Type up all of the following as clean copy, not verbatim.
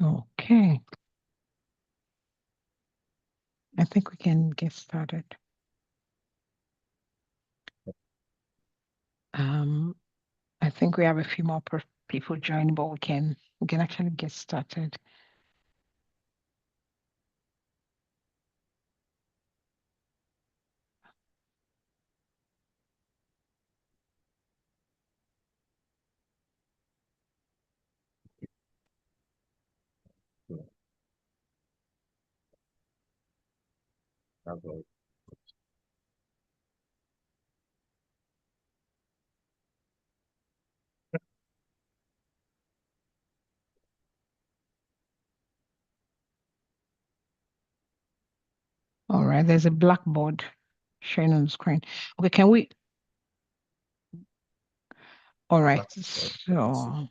Okay, I think we can get started. Um, I think we have a few more people joining, but we can actually get started. All right, there's a blackboard showing on the screen. Okay, can we? All right, so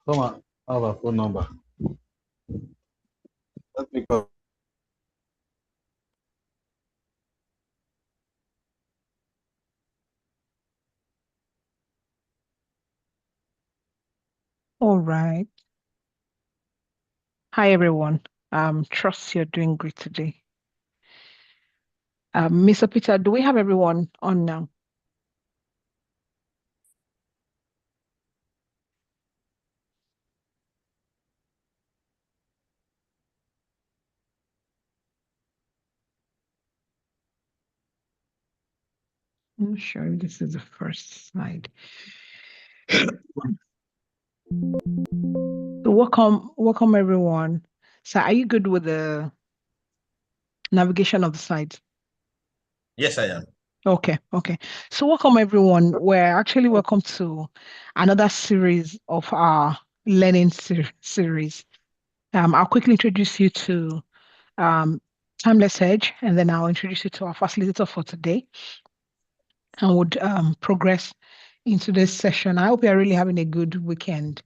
Come on, I have a phone number. Let me call. all right. Hi everyone. Trust you're doing great today. Mr. Peter, do we have everyone on now? I'm sure this is the first slide. So welcome everyone. So are you good with the navigation of the site? Yes, I am. Okay. So welcome everyone. We're actually welcome to another series of our learning series. I'll quickly introduce you to um, Timeless Edge, and then I'll introduce you to our facilitator for today, and would progress into this session. I hope you're really having a good weekend.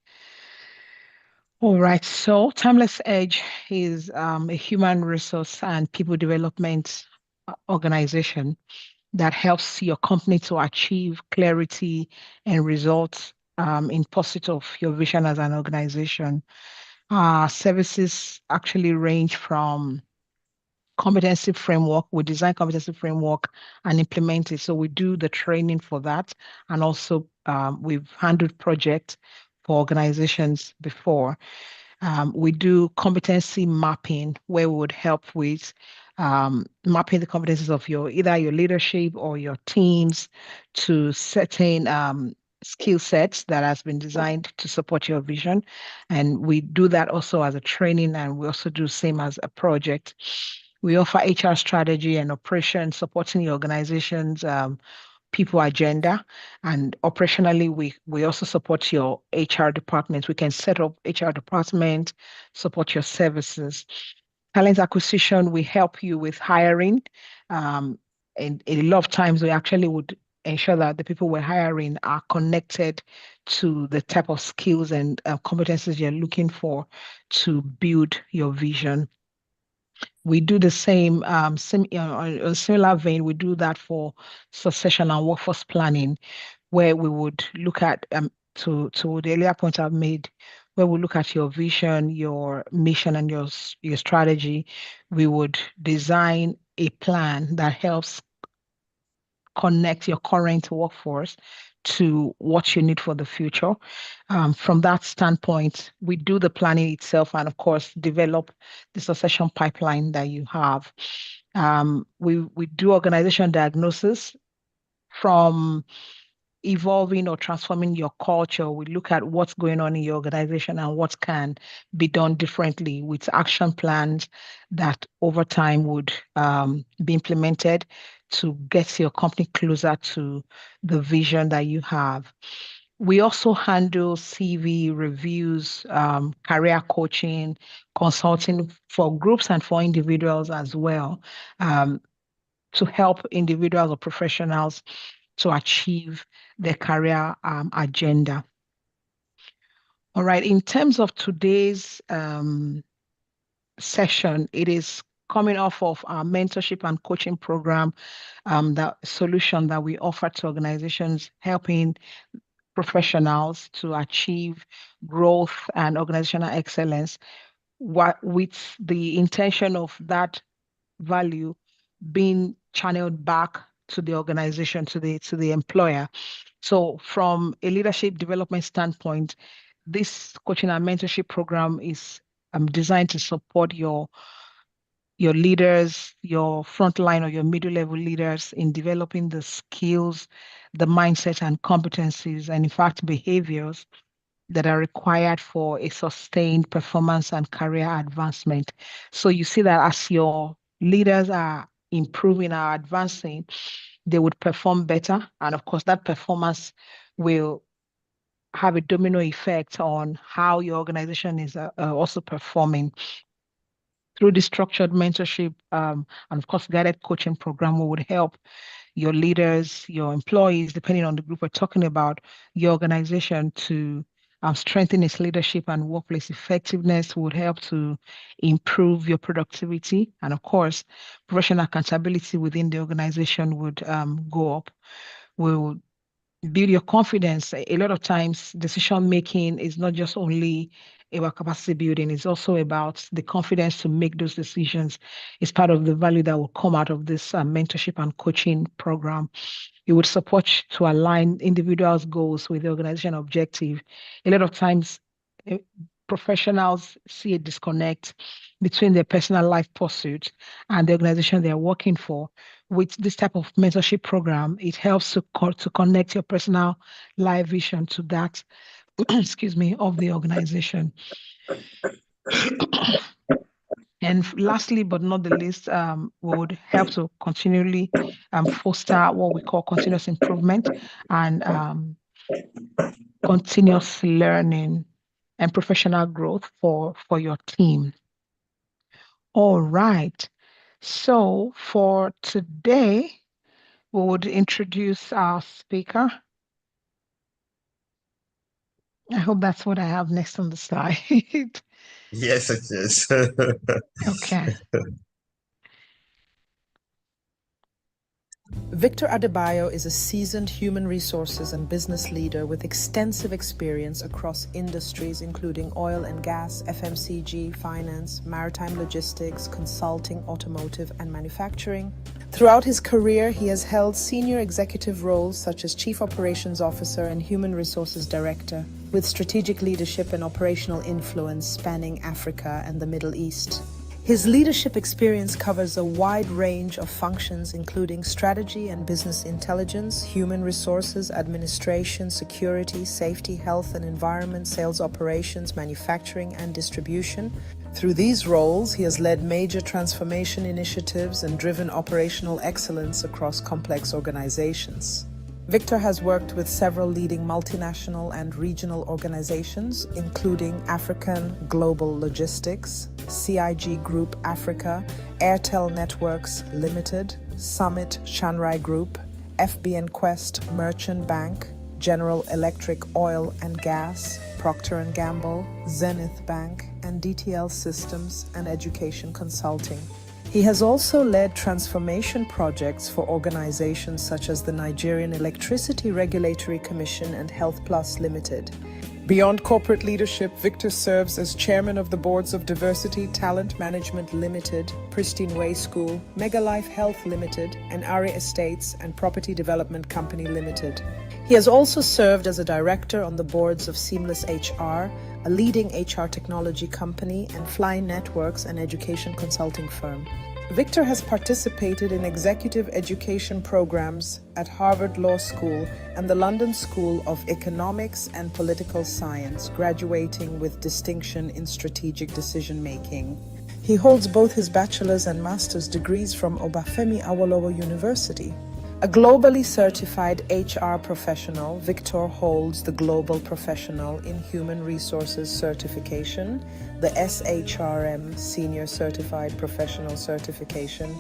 All right, so Timeless Edge is a human resource and people development organization that helps your company to achieve clarity and results in pursuit of your vision as an organization. Our services actually range from competency framework. We design competency framework and implement it. So we do the training for that. And also we've handled projects for organizations before. We do competency mapping where we would help with mapping the competencies of either your leadership or your teams to certain skill sets that has been designed to support your vision. And we do that also as a training, and we also do same as a project. We offer HR strategy and operation supporting the organization's people agenda, and operationally we also support your HR department. We can set up HR department, support your services. Talent acquisition, we help you with hiring. um, and a lot of times we actually would ensure that the people we're hiring are connected to the type of skills and competencies you're looking for to build your vision. We do the same, on a similar vein, we do that for succession and workforce planning, where we would look at, to the earlier point I've made, where we look at your vision, your mission, and your strategy. We would design a plan that helps connect your current workforce to what you need for the future. From that standpoint, we do the planning itself and, of course, develop the succession pipeline that you have. We do organization diagnosis from evolving or transforming your culture. We look at what's going on in your organization and what can be done differently with action plans that over time would be implemented to get your company closer to the vision that you have. We also handle CV reviews, career coaching, consulting for groups and for individuals as well. Um, to help individuals or professionals to achieve their career agenda. All right, in terms of today's session, it is coming off of our mentorship and coaching program, that solution that we offer to organizations, helping professionals to achieve growth and organizational excellence, with the intention of that value being channeled back to the organization, to the employer. So from a leadership development standpoint, this coaching and mentorship program is designed to support your leaders, your frontline or your middle level leaders in developing the skills, the mindset and competencies, and in fact, behaviors that are required for a sustained performance and career advancement. So you see that as your leaders are improving or advancing, they would perform better. And of course, that performance will have a domino effect on how your organization is also performing. Through the structured mentorship and of course guided coaching program, we would help your leaders, your employees, depending on the group we're talking about, your organization to strengthen its leadership and workplace effectiveness, would help to improve your productivity. And of course, professional accountability within the organization would go up. Will build your confidence. A lot of times, decision making is not just only about capacity building, it's also about the confidence to make those decisions. It's part of the value that will come out of this mentorship and coaching program. It would support to align individuals' goals with the organization objective. A lot of times, eh, professionals see a disconnect between their personal life pursuit and the organization they're working for. With this type of mentorship program, it helps to connect your personal life vision to that, excuse me, of the organization. And lastly, but not the least, would help to continually foster what we call continuous improvement and continuous learning and professional growth for your team. All right. So for today, we would introduce our speaker. I hope that's what I have next on the slide. Yes, it is. Okay. Victor Adebayo is a seasoned human resources and business leader with extensive experience across industries including oil and gas, FMCG, finance, maritime logistics, consulting, automotive, and manufacturing. Throughout his career, he has held senior executive roles such as Chief Operations Officer and Human Resources Director, with strategic leadership and operational influence spanning Africa and the Middle East. His leadership experience covers a wide range of functions including strategy and business intelligence, human resources, administration, security, safety, health and environment, sales operations, manufacturing and distribution. Through these roles, he has led major transformation initiatives and driven operational excellence across complex organizations. Victor has worked with several leading multinational and regional organizations, including African Global Logistics, CIG Group Africa, Airtel Networks Limited, Summit Shanghai Group, FBN Quest Merchant Bank, General Electric Oil and Gas, Procter & Gamble, Zenith Bank, and DTL Systems and Education Consulting. He has also led transformation projects for organizations such as the Nigerian Electricity Regulatory Commission and Health Plus Limited. Beyond corporate leadership, Victor serves as chairman of the boards of Diversity Talent Management Limited, Pristine Way School, Megalife Health Limited, and Ari Estates and Property Development Company Limited. He has also served as a director on the boards of Seamless HR, a leading HR technology company, and Fly Networks, an education consulting firm. Victor has participated in executive education programs at Harvard Law School and the London School of Economics and Political Science, graduating with distinction in strategic decision-making. He holds both his bachelor's and master's degrees from Obafemi Awolowo University. A globally certified HR professional, Victor holds the Global Professional in Human Resources certification, the SHRM Senior Certified Professional certification,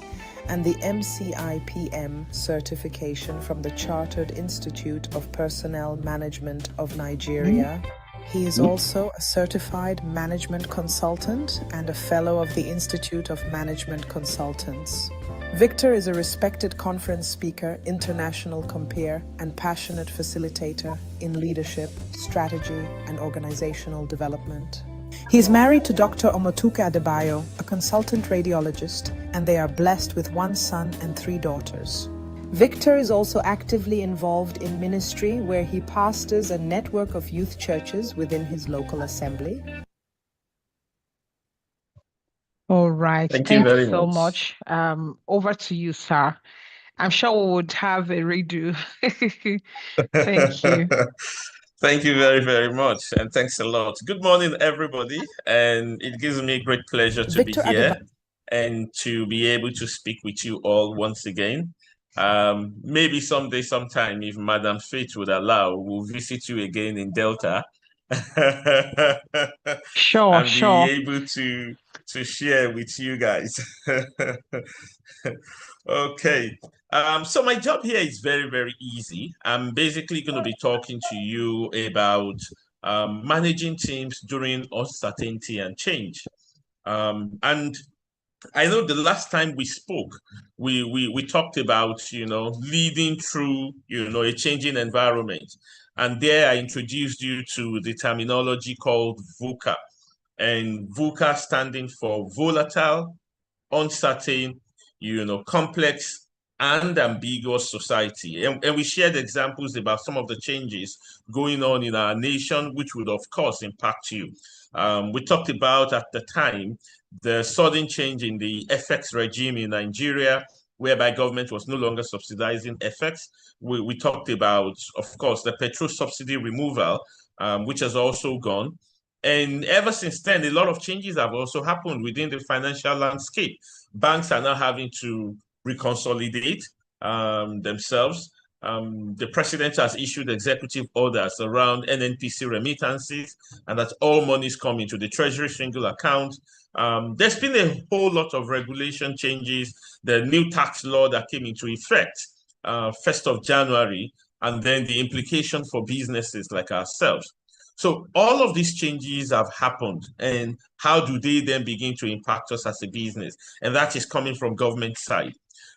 and the MCIPM certification from the Chartered Institute of Personnel Management of Nigeria. He is also a certified management consultant and a fellow of the Institute of Management Consultants. Victor is a respected conference speaker, international compeer, and passionate facilitator in leadership, strategy, and organizational development. He is married to Dr. Omotuke Adebayo, a consultant radiologist, and they are blessed with one son and 3 daughters. Victor is also actively involved in ministry, where he pastors a network of youth churches within his local assembly. All right. Thank you Thank you very so much. much. Over to you, sir. I'm sure we would have a redo. Thank you. Thank you very, very much. And thanks a lot. Good morning, everybody. And it gives me great pleasure to be Victor here Adebayo. and to be able to speak with you all once again. Maybe someday, sometime, if Madam Faith would allow, we'll visit you again in Delta Sure, and be sure. able to share with you guys. Okay. So my job here is very, very easy. I'm basically going to be talking to you about managing teams during uncertainty and change. And I know the last time we spoke, we talked about, leading through, a changing environment. And there I introduced you to the terminology called VUCA. And VUCA standing for volatile, uncertain, complex and ambiguous society. And we shared examples about some of the changes going on in our nation, which would, of course, impact you. We talked about at the time the sudden change in the FX regime in Nigeria, whereby government was no longer subsidizing FX. We talked about, of course, the petrol subsidy removal, which has also gone. And ever since then, a lot of changes have also happened within the financial landscape. Banks are now having to reconsolidate themselves. The president has issued executive orders around NNPC remittances, and that all monies come into the Treasury single account. There's been a whole lot of regulation changes. The new tax law that came into effect 1st of January, and then the implication for businesses like ourselves. So all of these changes have happened, and how do they then begin to impact us as a business? And that is coming from government side.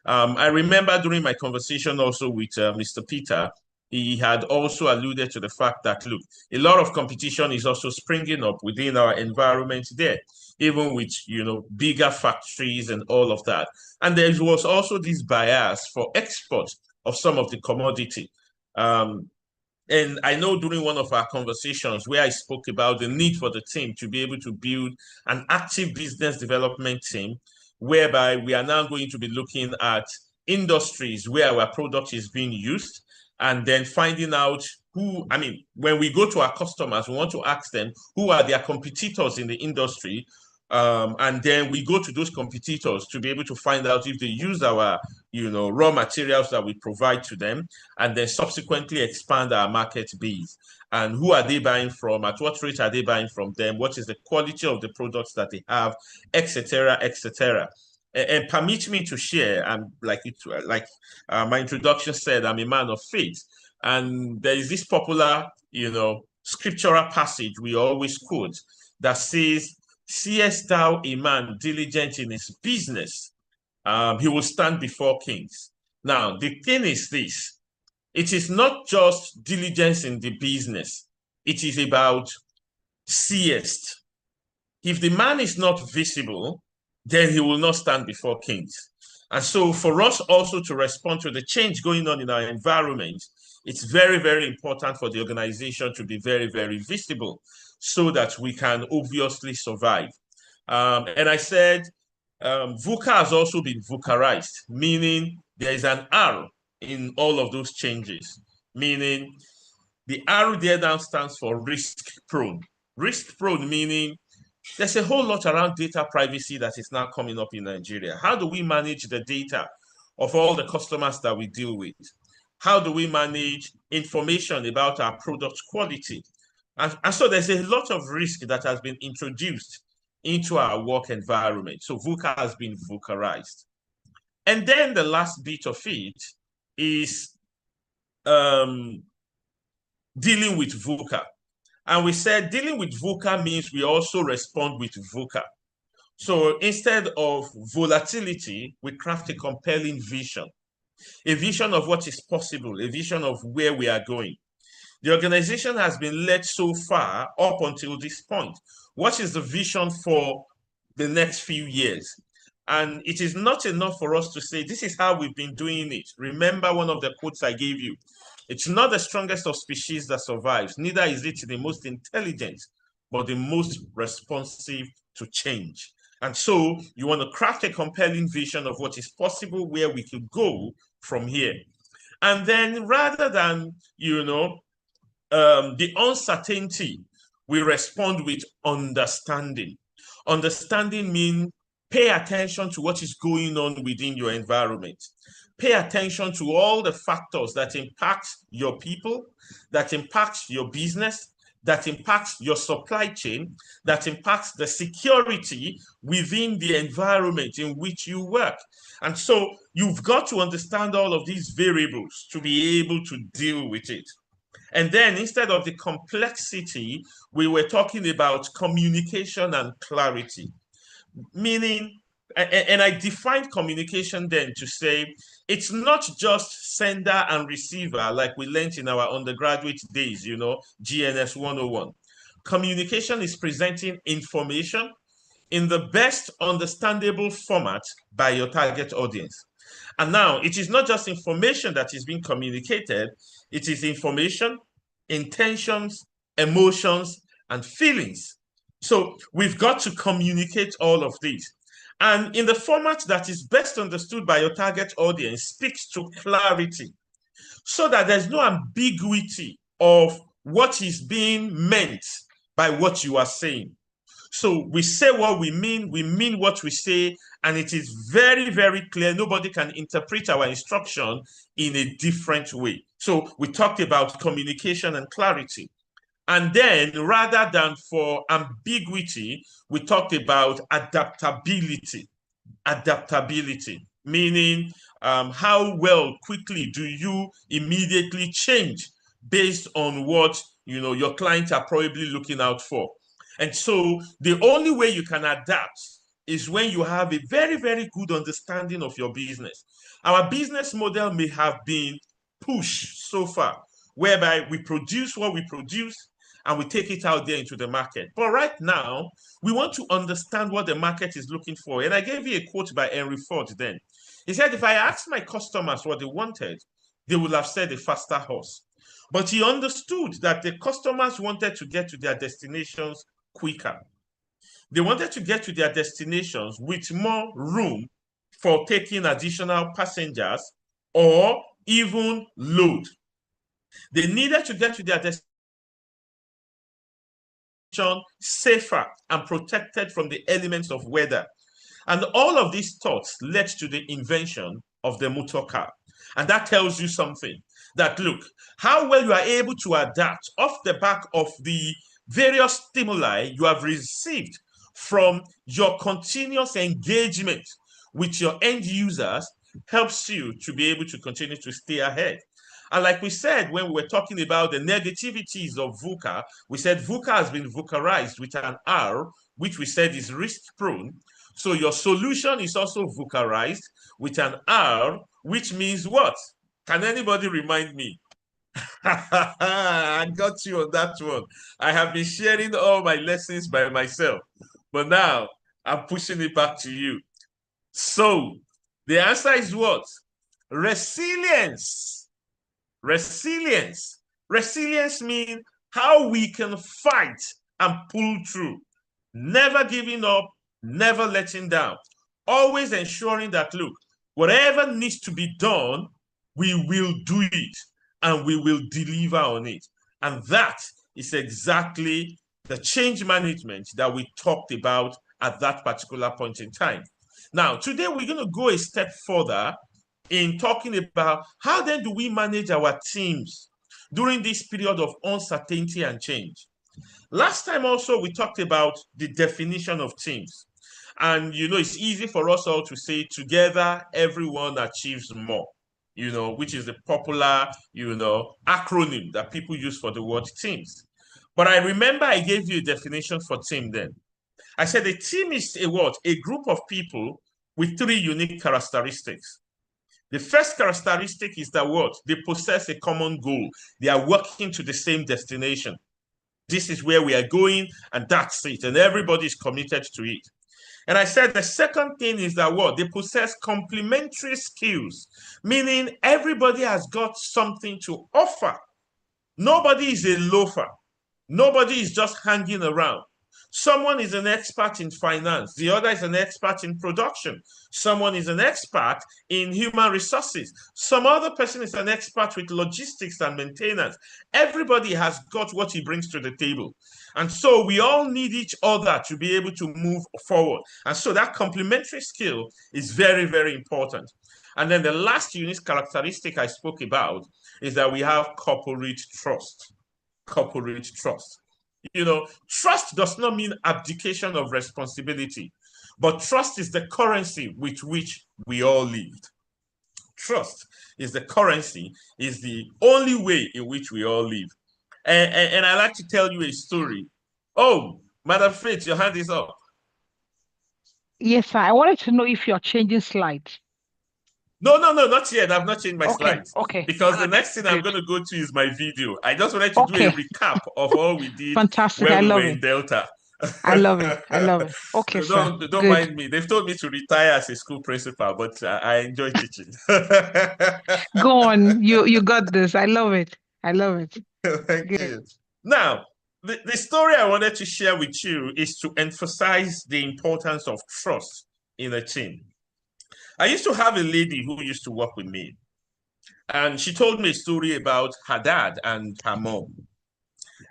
I remember during my conversation also with Mr. Peter, he had also alluded to the fact that, look, a lot of competition is also springing up within our environment there, even with, bigger factories and all of that. And there was also this bias for export of some of the commodity. And I know during one of our conversations where I spoke about the need for the team to be able to build an active business development team, whereby we are now going to be looking at industries where our product is being used, and then finding out when we go to our customers, we want to ask them who are their competitors in the industry. And then we go to those competitors to be able to find out if they use our, raw materials that we provide to them, and then subsequently expand our market base. And who are they buying from? At what rate are they buying from them? What is the quality of the products that they have, etc., etc. And permit me to share. And my introduction said, I'm a man of faith, and there is this popular, scriptural passage we always quote that says, "Seest thou a man diligent in his business? He will stand before kings." Now, the thing is this: it is not just diligence in the business, it is about seest. If the man is not visible, then he will not stand before kings. And so, for us also to respond to the change going on in our environment, it's very, very important for the organization to be very, very visible so that we can obviously survive. And I said, VUCA has also been VUCArized, meaning there is an R in all of those changes, meaning the R there down stands for risk prone. Risk prone meaning there's a whole lot around data privacy that is now coming up in Nigeria. How do we manage the data of all the customers that we deal with? How do we manage information about our product quality? And so there's a lot of risk that has been introduced into our work environment. So VUCA has been VUCArized. And then the last bit of it is dealing with VUCA. And we said dealing with VUCA means we also respond with VUCA. So instead of volatility, we craft a compelling vision, a vision of what is possible, a vision of where we are going. The organization has been led so far up until this point. What is the vision for the next few years? And it is not enough for us to say, this is how we've been doing it. Remember one of the quotes I gave you. It's not the strongest of species that survives, neither is it the most intelligent, but the most responsive to change. And so you want to craft a compelling vision of what is possible, where we could go from here. And then rather than, the uncertainty, we respond with understanding. Understanding means pay attention to what is going on within your environment. Pay attention to all the factors that impact your people, that impacts your business, that impacts your supply chain, that impacts the security within the environment in which you work. And so you've got to understand all of these variables to be able to deal with it. And then instead of the complexity, we were talking about communication and clarity, meaning, and I defined communication then to say, it's not just sender and receiver like we learned in our undergraduate days, GNS 101. Communication is presenting information in the best understandable format by your target audience. And now it is not just information that is being communicated, it is information, intentions, emotions, and feelings. So we've got to communicate all of these. And in the format that is best understood by your target audience, speaks to clarity, so that there's no ambiguity of what is being meant by what you are saying. So we say what we mean what we say, and it is very, very clear. Nobody can interpret our instruction in a different way. So we talked about communication and clarity. And then rather than for ambiguity, we talked about adaptability. Adaptability, meaning how well quickly do you immediately change based on what your clients are probably looking out for. And so the only way you can adapt is when you have a very, very good understanding of your business. Our business model may have been pushed so far, whereby we produce what we produce and we take it out there into the market. But right now, we want to understand what the market is looking for. And I gave you a quote by Henry Ford then. He said, if I asked my customers what they wanted, they would have said a faster horse. But he understood that the customers wanted to get to their destinations quicker. They wanted to get to their destinations with more room for taking additional passengers or even load. They needed to get to their destination safer and protected from the elements of weather. And all of these thoughts led to the invention of the motor car. And that tells you something, that look, how well you are able to adapt off the back of the various stimuli you have received from your continuous engagement with your end users helps you to be able to continue to stay ahead. And like we said, when we were talking about the negativities of VUCA, we said VUCA has been VUCArized with an R, which we said is risk prone. So your solution is also VUCArized with an R, which means what? Can anybody remind me? I got you on that one. I have been sharing all my lessons by myself, but now I'm pushing it back to you. So the answer is what? Resilience. Resilience. Resilience means how we can fight and pull through, never giving up, never letting down, always ensuring that, look, whatever needs to be done, we will do it and we will deliver on it. And that is exactly the change management that we talked about at that particular point in time. Now, today we're going to go a step further in talking about how then do we manage our teams during this period of uncertainty and change. Last time also, we talked about the definition of teams. And, it's easy for us all to say together, everyone achieves more, which is the popular, acronym that people use for the word teams. But I remember I gave you a definition for team then. I said a team is a what? A group of people with 3 unique characteristics. The first characteristic is that what? They possess a common goal. They are working to the same destination. This is where we are going, and that's it. And everybody is committed to it. And I said the second thing is that what? They possess complementary skills, meaning everybody has got something to offer. Nobody is a loafer. Nobody is just hanging around. Someone is an expert in finance. The other is an expert in production. Someone is an expert in human resources. Some other person is an expert with logistics and maintenance. Everybody has got what he brings to the table. And so we all need each other to be able to move forward. And so that complementary skill is very, very important. And then the last unique characteristic I spoke about is that we have corporate trust. Corporate trust. Trust does not mean abdication of responsibility, but trust is the currency with which we all lived. Trust is the currency, is the only way in which we all live. And I like to tell you a story. Oh, Madam Faith, your hand is up. Yes, sir. I wanted to know if you're changing slides. No, not yet. I've not changed my slides. Okay. Because the next thing I'm going to go to is my video. I just wanted to do a recap of all we did Fantastic. when we were in Delta. I love it. Okay, so don't mind me. They've told me to retire as a school principal, but I enjoy teaching. Go on. You got this. I love it. Thank you. Now, the story I wanted to share with you is to emphasize the importance of trust in a team. I used to have a lady who used to work with me, and she told me a story about her dad and her mom.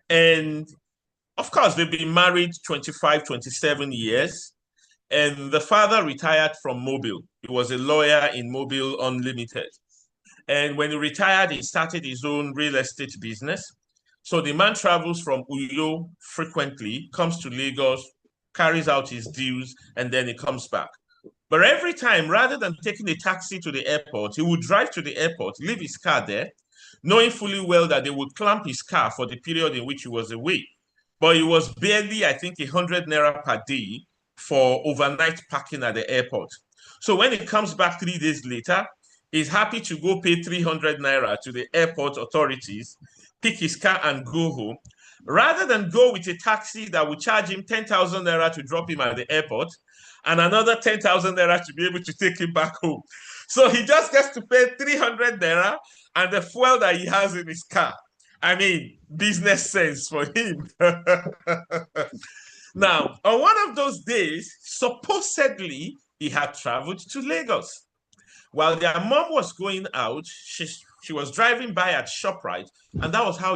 And of course, they've been married 25, 27 years, and the father retired from Mobile. He was a lawyer in Mobile Unlimited. And when he retired, he started his own real estate business. So the man travels from Uyo frequently, comes to Lagos, carries out his deals, and then he comes back. But every time, rather than taking a taxi to the airport, he would drive to the airport, leave his car there, knowing fully well that they would clamp his car for the period in which he was away. But it was barely, I think, 100 naira per day for overnight parking at the airport. So when he comes back 3 days later, he's happy to go pay 300 naira to the airport authorities, pick his car and go home, rather than go with a taxi that would charge him 10,000 naira to drop him at the airport, and another 10,000 naira to be able to take him back home. So he just gets to pay 300 naira and the fuel that he has in his car. I mean, business sense for him. Now, on one of those days, supposedly, he had traveled to Lagos. While their mom was going out, she was driving by at ShopRite, and that was how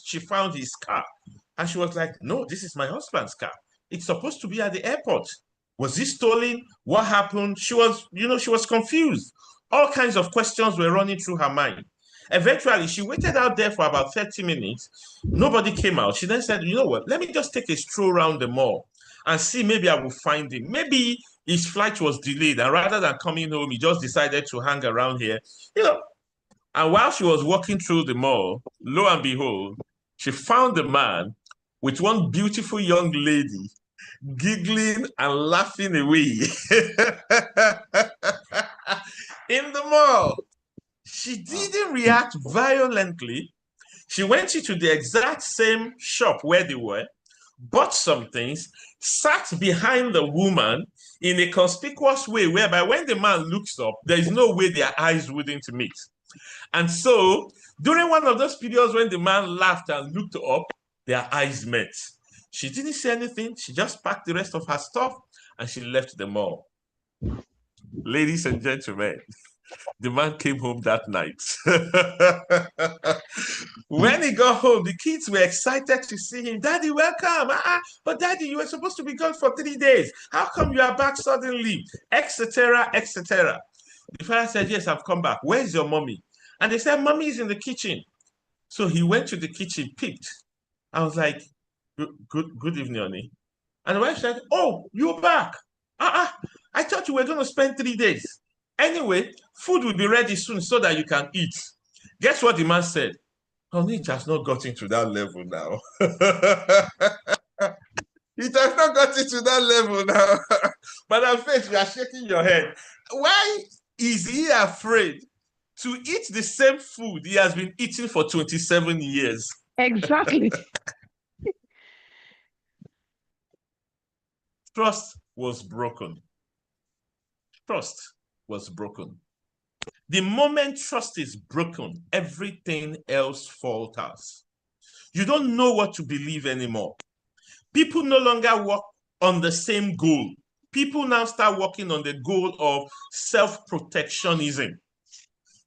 she found his car. And she was like, no, this is my husband's car. It's supposed to be at the airport. Was he stolen? What happened? She was confused. All kinds of questions were running through her mind. Eventually, she waited out there for about 30 minutes. Nobody came out. She then said, you know what? Let me just take a stroll around the mall and see, maybe I will find him. Maybe his flight was delayed, and rather than coming home, he just decided to hang around here. And while she was walking through the mall, lo and behold, she found the man with one beautiful young lady giggling and laughing away in the mall. She didn't react violently. She went into the exact same shop where they were, bought some things, sat behind the woman in a conspicuous way whereby when the man looks up, there is no way their eyes wouldn't meet. And so during one of those periods when the man laughed and looked up, their eyes met. She didn't say anything. She just packed the rest of her stuff and she left the mall. Ladies and gentlemen, the man came home that night. When he got home, the kids were excited to see him. Daddy, welcome. But Daddy, you were supposed to be gone for 3 days. How come you are back suddenly? Etc., etc. The father said, yes, I've come back. Where's your mommy? And they said, mommy is in the kitchen. So he went to the kitchen, peeped. I was like, good evening, honey. And the wife said, oh, you're back. I thought you were going to spend 3 days. Anyway, food will be ready soon so that you can eat. Guess what the man said? Honey, it has not gotten to that level now. It has not gotten to that level now. Madam Faith, you are shaking your head. Why is he afraid to eat the same food he has been eating for 27 years? Exactly. Trust was broken. Trust was broken. The moment trust is broken, everything else falters. You don't know what to believe anymore. People no longer work on the same goal. People now start working on the goal of self-protectionism.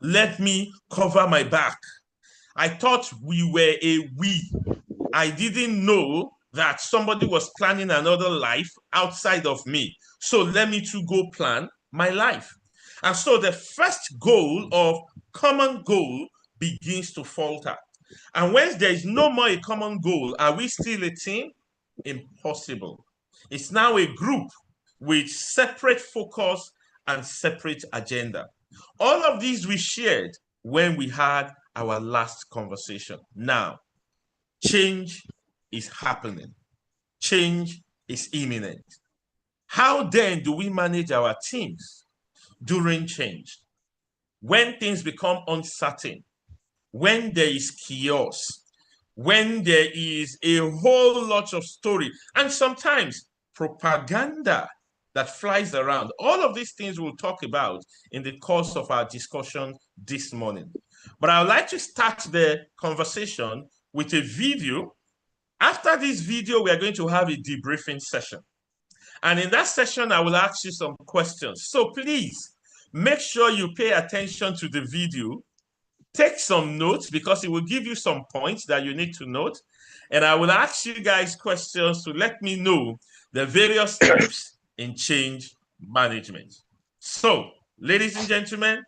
Let me cover my back. I thought we were a we. I didn't know that somebody was planning another life outside of me. So let me too go plan my life. And so the first goal of common goal begins to falter. And when there is no more a common goal, are we still a team? Impossible. It's now a group with separate focus and separate agenda. All of these we shared when we had our last conversation. Now, change is happening. Change is imminent. How then do we manage our teams during change? When things become uncertain, when there is chaos, when there is a whole lot of story, and sometimes propaganda that flies around. All of these things we'll talk about in the course of our discussion this morning. But I would like to start the conversation with a video. After this video, we are going to have a debriefing session. And in that session, I will ask you some questions. So please, make sure you pay attention to the video. Take some notes because it will give you some points that you need to note. And I will ask you guys questions to let me know the various steps in change management. So, ladies and gentlemen,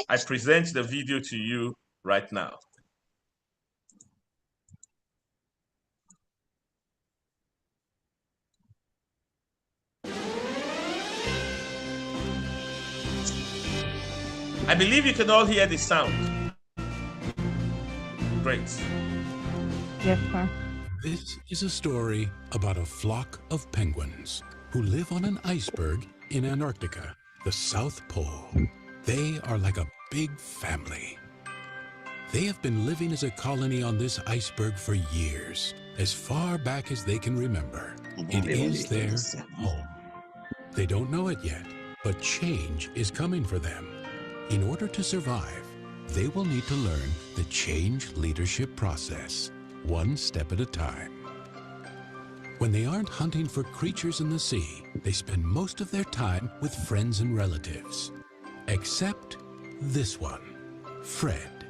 I present the video to you right now. I believe you can all hear the sound. Great. Yes, sir. This is a story about a flock of penguins who live on an iceberg in Antarctica, the South Pole. They are like a big family. They have been living as a colony on this iceberg for years, as far back as they can remember. It is their home. They don't know it yet, but change is coming for them. In order to survive, they will need to learn the change leadership process, one step at a time. When they aren't hunting for creatures in the sea, they spend most of their time with friends and relatives. Except this one, Fred.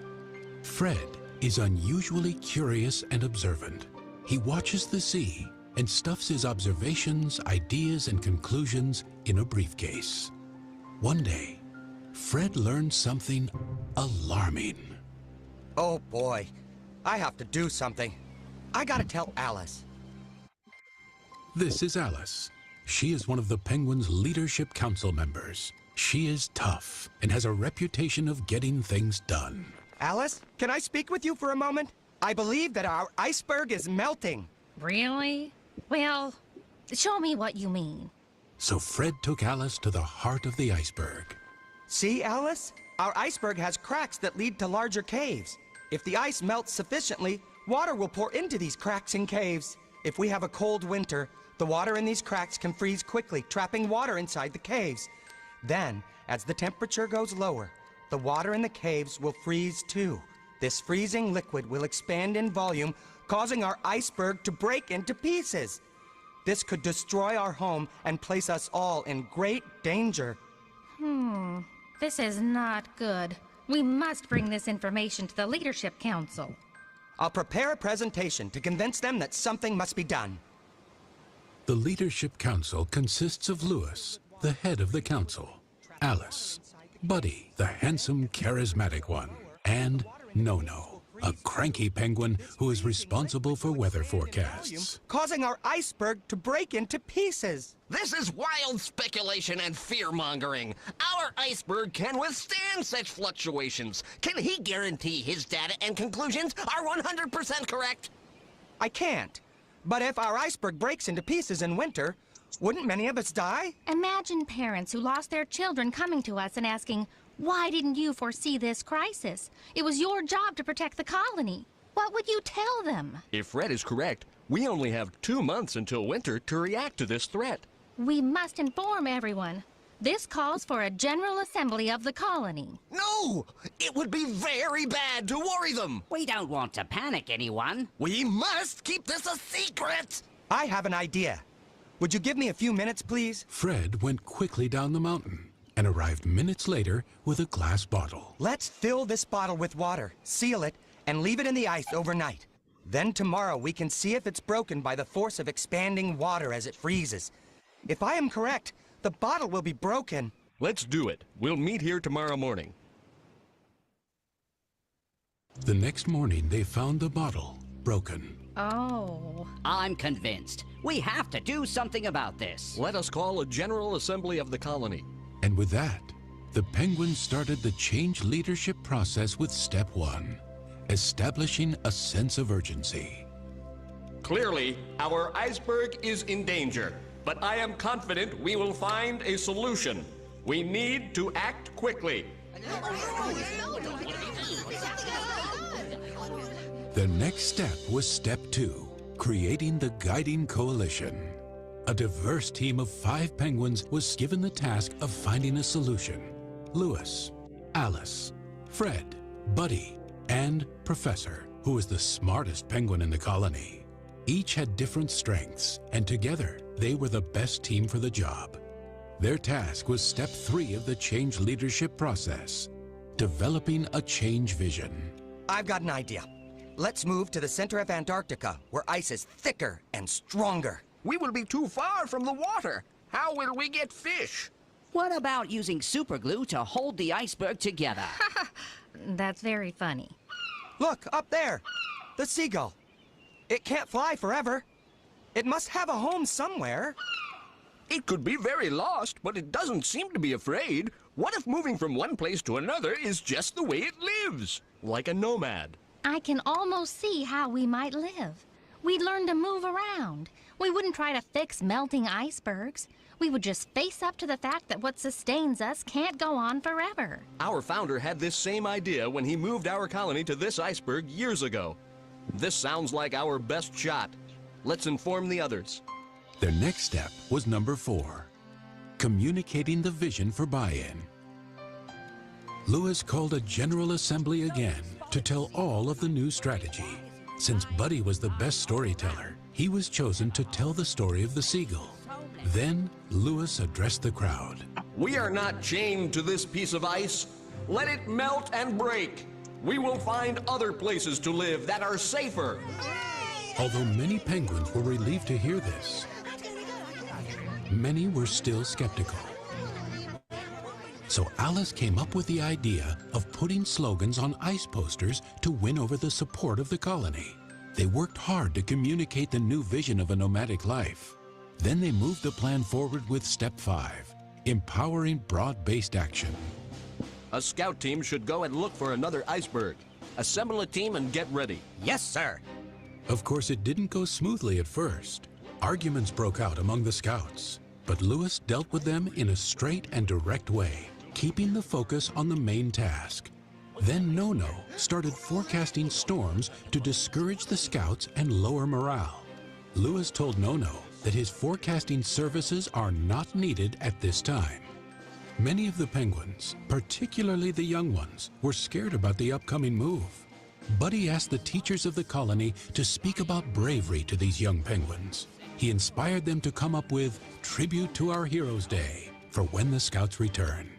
Fred is unusually curious and observant. He watches the sea and stuffs his observations, ideas, and conclusions in a briefcase. One day, Fred learned something alarming. Oh boy, I have to do something. I gotta tell Alice. This is Alice. She is one of the Penguins' Leadership Council members. She is tough and has a reputation of getting things done. Alice, can I speak with you for a moment? I believe that our iceberg is melting. Really? Well, show me what you mean. So Fred took Alice to the heart of the iceberg. See, Alice? Our iceberg has cracks that lead to larger caves. If the ice melts sufficiently, water will pour into these cracks and caves. If we have a cold winter, the water in these cracks can freeze quickly, trapping water inside the caves. Then, as the temperature goes lower, the water in the caves will freeze too. This freezing liquid will expand in volume, causing our iceberg to break into pieces. This could destroy our home and place us all in great danger. This is not good. We must bring this information to the Leadership Council. I'll prepare a presentation to convince them that something must be done. The Leadership Council consists of Lewis, the head of the council, Alice, Buddy, the handsome, charismatic one, and Nono, a cranky penguin who is responsible for weather forecasts. Causing our iceberg to break into pieces. This is wild speculation and fear-mongering. Our iceberg can withstand such fluctuations. Can he guarantee his data and conclusions are 100% correct? I can't. But if our iceberg breaks into pieces in winter, wouldn't many of us die? Imagine parents who lost their children coming to us and asking, "Why didn't you foresee this crisis? It was your job to protect the colony." What would you tell them? If Fred is correct, we only have 2 months until winter to react to this threat. We must inform everyone. This calls for a general assembly of the colony. No! It would be very bad to worry them. We don't want to panic anyone. We must keep this a secret. I have an idea. Would you give me a few minutes, please? Fred went quickly down the mountain and arrived minutes later with a glass bottle. Let's fill this bottle with water, seal it, and leave it in the ice overnight. Then tomorrow we can see if it's broken by the force of expanding water as it freezes. If I am correct, the bottle will be broken. Let's do it. We'll meet here tomorrow morning. The next morning, they found the bottle broken. Oh. I'm convinced. We have to do something about this. Let us call a general assembly of the colony. And with that, the Penguins started the change leadership process with step 1, establishing a sense of urgency. Clearly, our iceberg is in danger, but I am confident we will find a solution. We need to act quickly. The next step was step 2, creating the guiding coalition. A diverse team of 5 penguins was given the task of finding a solution. Lewis, Alice, Fred, Buddy, and Professor, who was the smartest penguin in the colony. Each had different strengths, and together they were the best team for the job. Their task was step 3 of the change leadership process, developing a change vision. I've got an idea. Let's move to the center of Antarctica, where ice is thicker and stronger. We will be too far from the water. How will we get fish? What about using superglue to hold the iceberg together? That's very funny. Look, up there! The seagull. It can't fly forever. It must have a home somewhere. It could be very lost, but it doesn't seem to be afraid. What if moving from one place to another is just the way it lives? Like a nomad. I can almost see how we might live. We'd learn to move around. We wouldn't try to fix melting icebergs. We would just face up to the fact that what sustains us can't go on forever. Our founder had this same idea when he moved our colony to this iceberg years ago. This sounds like our best shot. Let's inform the others. Their next step was number 4, communicating the vision for buy-in. Lewis called a general assembly again to tell all of the new strategy. Since Buddy was the best storyteller, he was chosen to tell the story of the seagull. Then Lewis addressed the crowd. We are not chained to this piece of ice. Let it melt and break. We will find other places to live that are safer. Although many penguins were relieved to hear this, many were still skeptical. So Alice came up with the idea of putting slogans on ice posters to win over the support of the colony. They worked hard to communicate the new vision of a nomadic life. Then they moved the plan forward with step 5, empowering broad-based action. A scout team should go and look for another iceberg. Assemble a team and get ready. Yes, sir. Of course, it didn't go smoothly at first. Arguments broke out among the scouts, but Lewis dealt with them in a straight and direct way, keeping the focus on the main task. Then Nono started forecasting storms to discourage the scouts and lower morale. Lewis told Nono that his forecasting services are not needed at this time. Many of the penguins, particularly the young ones, were scared about the upcoming move. Buddy asked the teachers of the colony to speak about bravery to these young penguins. He inspired them to come up with Tribute to Our Heroes Day for when the scouts return.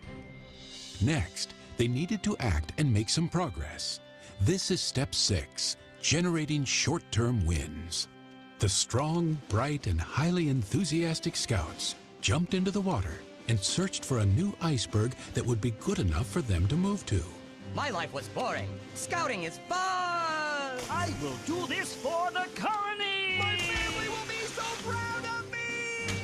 Next, they needed to act and make some progress. This is step 6, generating short-term wins. The strong, bright, and highly enthusiastic scouts jumped into the water and searched for a new iceberg that would be good enough for them to move to. My life was boring. Scouting is fun! I will do this for the colony! My family will be so proud of me!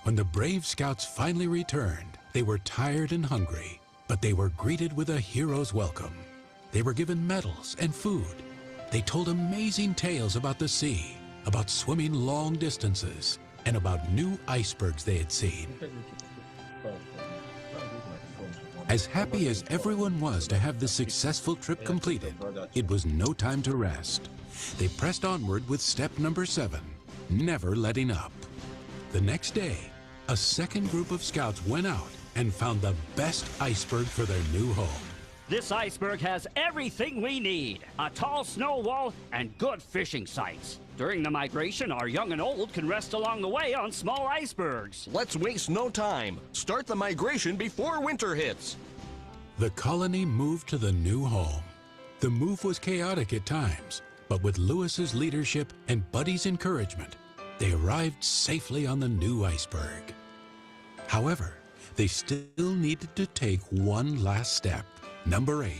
When the brave scouts finally returned, they were tired and hungry, but they were greeted with a hero's welcome. They were given medals and food. They told amazing tales about the sea, about swimming long distances, and about new icebergs they had seen. As happy as everyone was to have the successful trip completed, it was no time to rest. They pressed onward with step number 7, never letting up. The next day, a second group of scouts went out and found the best iceberg for their new home. This iceberg has everything we need. A tall snow wall and good fishing sites. During the migration, our young and old can rest along the way on small icebergs. Let's waste no time. Start the migration before winter hits. The colony moved to the new home. The move was chaotic at times, but with Lewis's leadership and Buddy's encouragement, they arrived safely on the new iceberg. However, they still needed to take one last step. Number 8,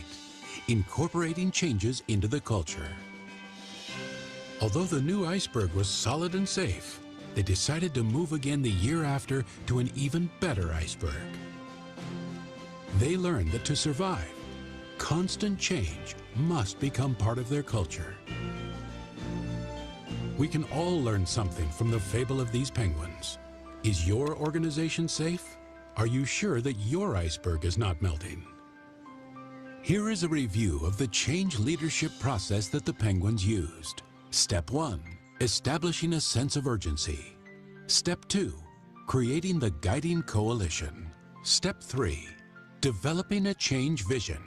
incorporating changes into the culture. Although the new iceberg was solid and safe, they decided to move again the year after to an even better iceberg. They learned that to survive, constant change must become part of their culture. We can all learn something from the fable of these penguins. Is your organization safe? Are you sure that your iceberg is not melting? Here is a review of the change leadership process that the penguins used. Step 1, establishing a sense of urgency. Step 2, creating the guiding coalition. Step 3, developing a change vision.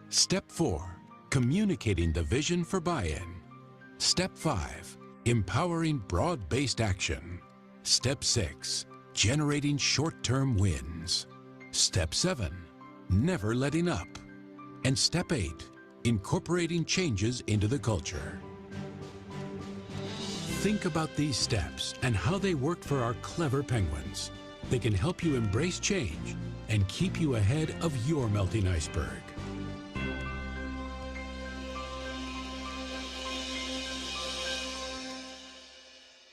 Step 4, communicating the vision for buy-in. Step 5, empowering broad-based action. Step 6, generating short-term wins. Step 7, never letting up. And Step 8, incorporating changes into the culture. Think about these steps and how they work for our clever penguins. They can help you embrace change and keep you ahead of your melting iceberg.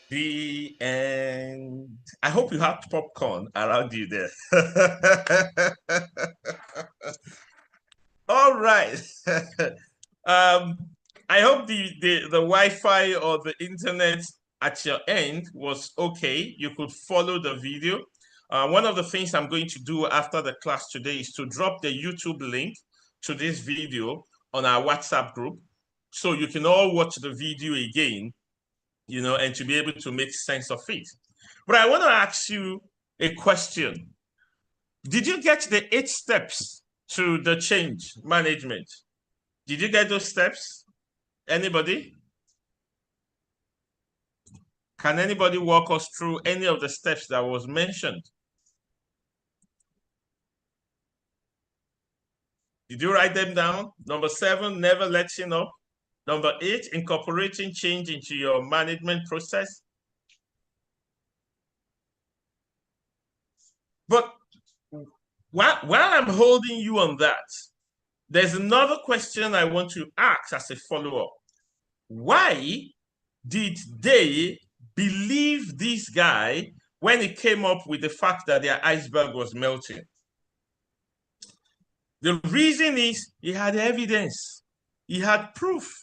The end. I hope you had popcorn around you there. All right. I hope the Wi-Fi or the internet at your end was okay. You could follow the video. One of the things I'm going to do after the class today is to drop the YouTube link to this video on our WhatsApp group, so you can all watch the video again, you know, and to be able to make sense of it. But I want to ask you a question. Did you get the 8 steps to the change management? Did you get those steps? Anybody? Can anybody walk us through any of the steps that was mentioned? Did you write them down? Number 7, never letting up. Number 8, incorporating change into your management process. But while I'm holding you on that, there's another question I want to ask as a follow-up. Why did they believe this guy when he came up with the fact that their iceberg was melting? The reason is he had evidence. He had proof.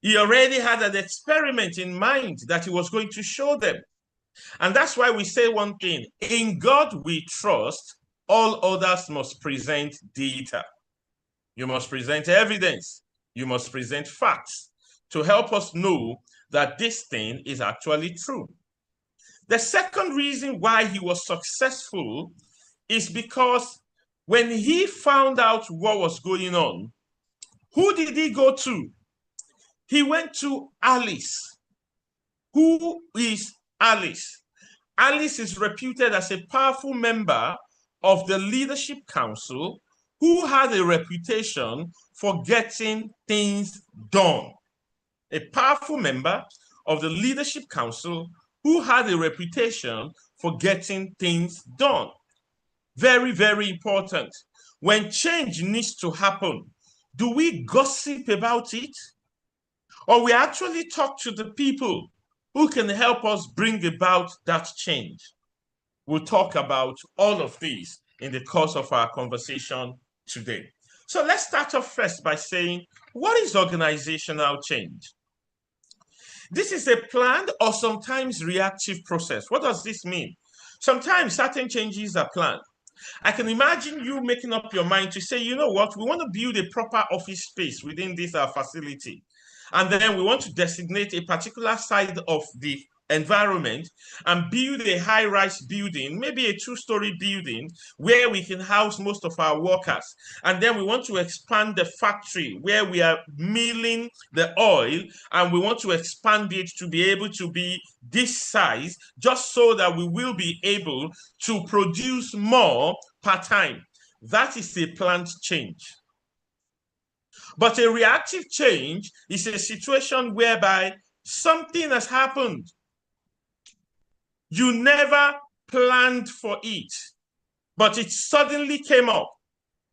He already had an experiment in mind that he was going to show them. And that's why we say one thing: in God we trust, all others must present data. You must present evidence. You must present facts to help us know that this thing is actually true. The second reason why he was successful is because when he found out what was going on, who did he go to? He went to Alice. Who is Alice? Alice is reputed as a powerful member of the Leadership Council who had a reputation for getting things done. A powerful member of the Leadership Council who had a reputation for getting things done. Very, very important. When change needs to happen, do we gossip about it? Or we actually talk to the people who can help us bring about that change? We'll talk about all of these in the course of our conversation today. So let's start off first by saying, what is organizational change? This is a planned or sometimes reactive process. What does this mean? Sometimes certain changes are planned. I can imagine you making up your mind to say, you know what, we want to build a proper office space within this facility. And then we want to designate a particular side of the environment and build a high-rise building, maybe a two-story building where we can house most of our workers. And then we want to expand the factory where we are milling the oil, and we want to expand it to be able to be this size, just so that we will be able to produce more per time. That is a planned change. But a reactive change is a situation whereby something has happened. You never planned for it, but it suddenly came up.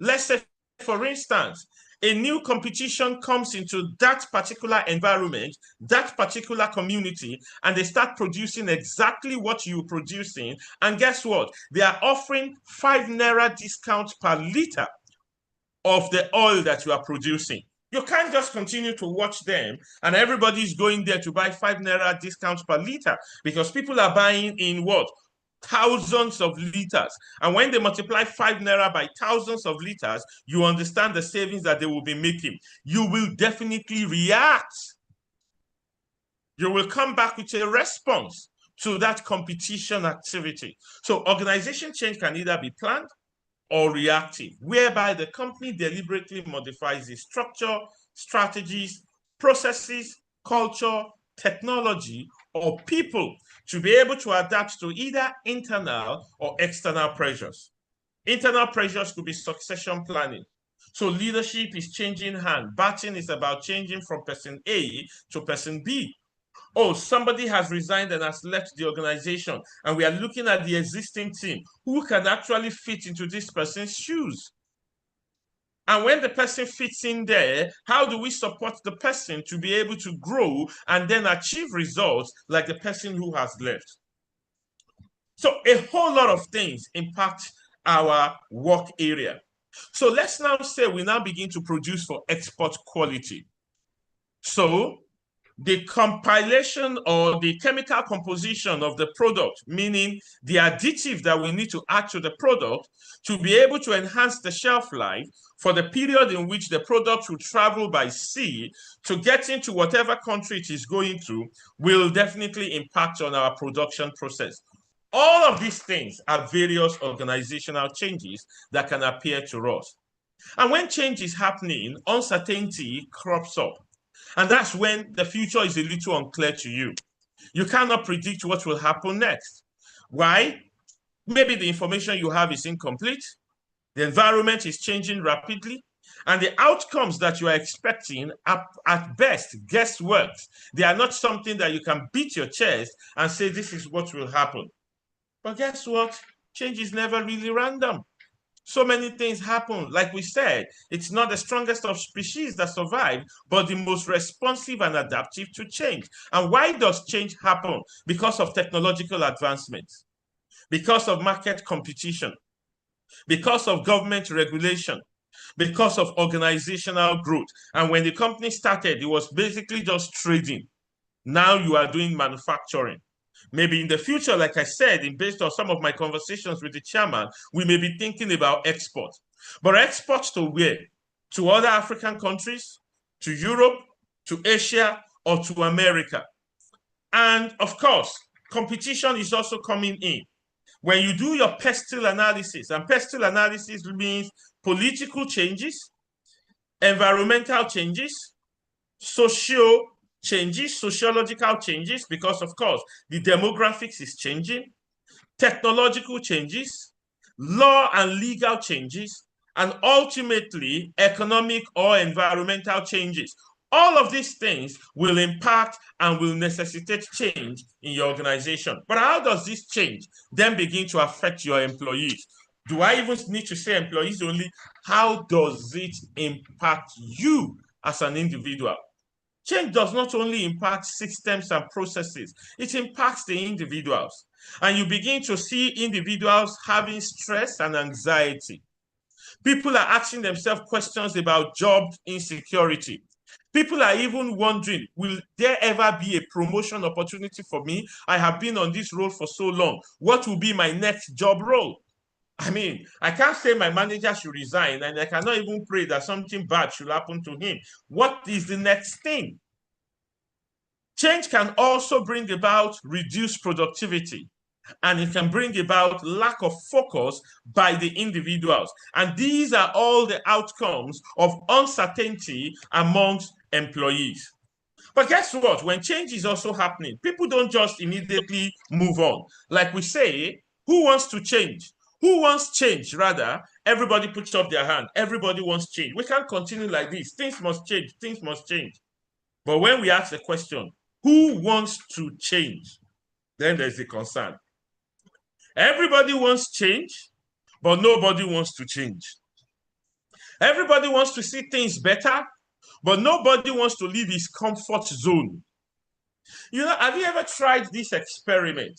Let's say, for instance, a new competition comes into that particular environment, that particular community, and they start producing exactly what you're producing. And guess what? They are offering 5 naira discount per liter of the oil that you are producing. You can't just continue to watch them and everybody's going there to buy 5 naira discounts per liter, because people are buying in what? Thousands of liters. And when they multiply 5 naira by thousands of liters, you understand the savings that they will be making. You will definitely react. You will come back with a response to that competition activity. So organization change can either be planned or reactive, whereby the company deliberately modifies its structure, strategies, processes, culture, technology, or people to be able to adapt to either internal or external pressures. Internal pressures could be succession planning. So leadership is changing hand. Batting is about changing from person A to person B. Oh, somebody has resigned and has left the organization, and we are looking at the existing team. Who can actually fit into this person's shoes? And when the person fits in there, how do we support the person to be able to grow and then achieve results like the person who has left? So a whole lot of things impact our work area. So let's now say we now begin to produce for export quality. So the compilation or the chemical composition of the product, meaning the additive that we need to add to the product to be able to enhance the shelf life for the period in which the product will travel by sea to get into whatever country it is going to, will definitely impact on our production process. All of these things are various organizational changes that can appear to us. And when change is happening, uncertainty crops up. And that's when the future is a little unclear to you. You cannot predict what will happen next. Why? Maybe the information you have is incomplete, the environment is changing rapidly, and the outcomes that you are expecting are at best guesswork. They are not something that you can beat your chest and say this is what will happen. But guess what? Change is never really random. So many things happen. Like we said, it's not the strongest of species that survive, but the most responsive and adaptive to change. And why does change happen? Because of technological advancements, because of market competition, because of government regulation, because of organizational growth. And when the company started, it was basically just trading. Now you are doing manufacturing. Maybe in the future, like I said, based on some of my conversations with the chairman, we may be thinking about export. But export to where? To other African countries, to Europe, to Asia, or to America. And of course, competition is also coming in. When you do your pestle analysis, and pestle analysis means political changes, environmental changes, sociological changes, because of course the demographics is changing, technological changes, law and legal changes, and ultimately economic or environmental changes. All of these things will impact and will necessitate change in your organization. But how does this change then begin to affect your employees? Do I even need to say employees only? How does it impact you as an individual? Change does not only impact systems and processes, it impacts the individuals. And you begin to see individuals having stress and anxiety. People are asking themselves questions about job insecurity. People are even wondering, will there ever be a promotion opportunity for me? I have been on this role for so long. What will be my next job role? I mean, I can't say my manager should resign, and I cannot even pray that something bad should happen to him. What is the next thing? Change can also bring about reduced productivity, and it can bring about lack of focus by the individuals. And these are all the outcomes of uncertainty amongst employees. But guess what? When change is also happening, people don't just immediately move on. Like we say, who wants to change? Who wants change? Rather, everybody puts up their hand. Everybody wants change. We can't continue like this. Things must change. Things must change. But when we ask the question, who wants to change? Then there's the concern. Everybody wants change, but nobody wants to change. Everybody wants to see things better, but nobody wants to leave his comfort zone. You know, have you ever tried this experiment?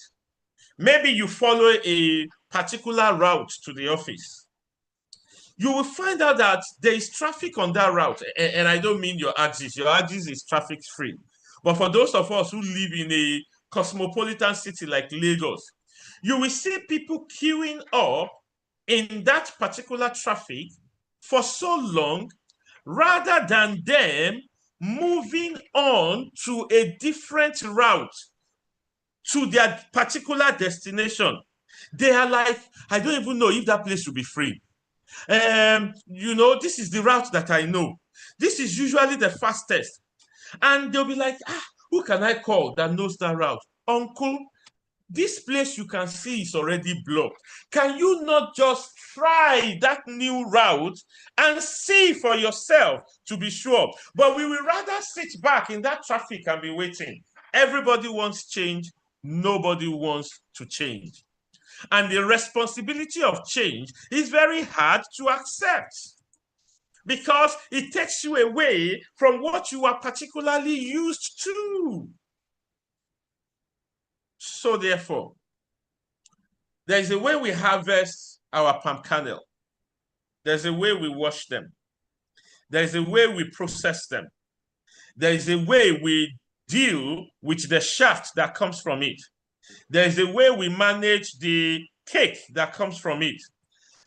Maybe you follow a particular route to the office. You will find out that there is traffic on that route. And I don't mean your axis. Your axis is traffic free. But for those of us who live in a cosmopolitan city like Lagos, you will see people queuing up in that particular traffic for so long, rather than them moving on to a different route to their particular destination. They are like, I don't even know if that place will be free. You know, this is the route that I know. This is usually the fastest. And they'll be like, who can I call that knows that route? Uncle, this place you can see is already blocked. Can you not just try that new route and see for yourself to be sure? But we will rather sit back in that traffic and be waiting. Everybody wants change. Nobody wants to change. And the responsibility of change is very hard to accept, because it takes you away from what you are particularly used to. So therefore, there is a way we harvest our palm kernel. There's a way we wash them. There is a way we process them. There is a way we deal with the shaft that comes from it. There is a way we manage the cake that comes from it.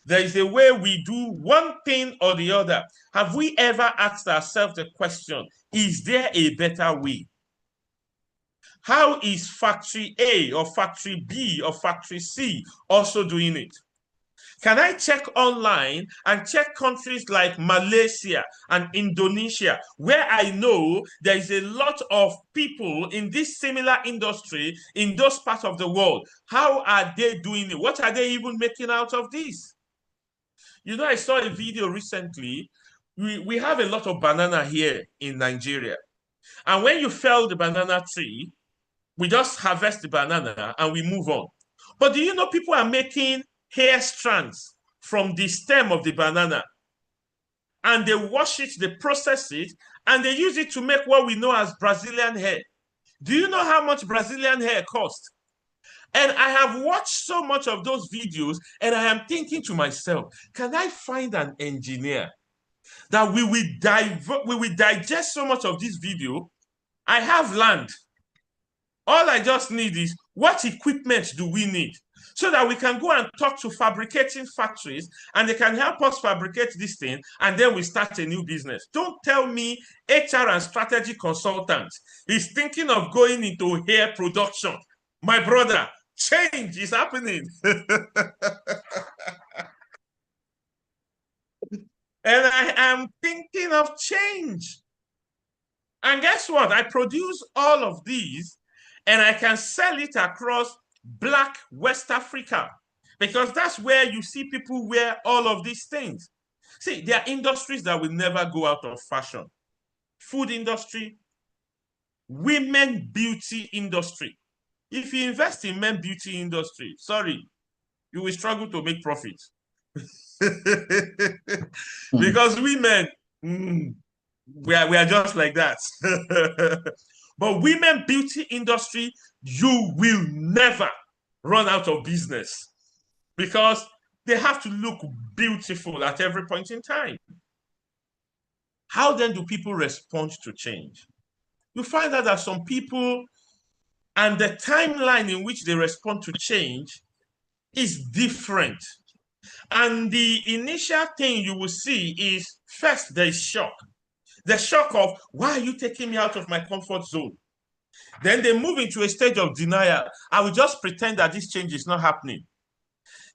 There is a way we do one thing or the other. Have we ever asked ourselves the question, is there a better way? How is factory A or factory B or factory C also doing it? Can I check online and check countries like Malaysia and Indonesia, where I know there is a lot of people in this similar industry in those parts of the world? How are they doing it? What are they even making out of this? You know, I saw a video recently. We have a lot of banana here in Nigeria. And when you fell the banana tree, we just harvest the banana and we move on. But do you know people are making hair strands from the stem of the banana, and they wash it, they process it, and they use it to make what we know as Brazilian hair. Do you know how much Brazilian hair costs? And I have watched so much of those videos, and I am thinking to myself, can I find an engineer that we will digest so much of this video? I have land. All I just need is, what equipment do we need? So that we can go and talk to fabricating factories, and they can help us fabricate this thing, and then we start a new business. Don't tell me HR and strategy consultant is thinking of going into hair production. My brother, change is happening. And I am thinking of change. And guess what? I produce all of these, and I can sell it across Black West Africa, because that's where you see people wear all of these things. See, there are industries that will never go out of fashion. food industry, women beauty industry. If you invest in men beauty industry, sorry, you will struggle to make profit. Because women, we are just like that. But women beauty industry, you will never run out of business because they have to look beautiful at every point in time. How then do people respond to change? You find out that some people and the timeline in which they respond to change is different. And the initial thing you will see is first, there is shock. The shock of, why are you taking me out of my comfort zone? Then they move into a stage of denial. I will just pretend that this change is not happening.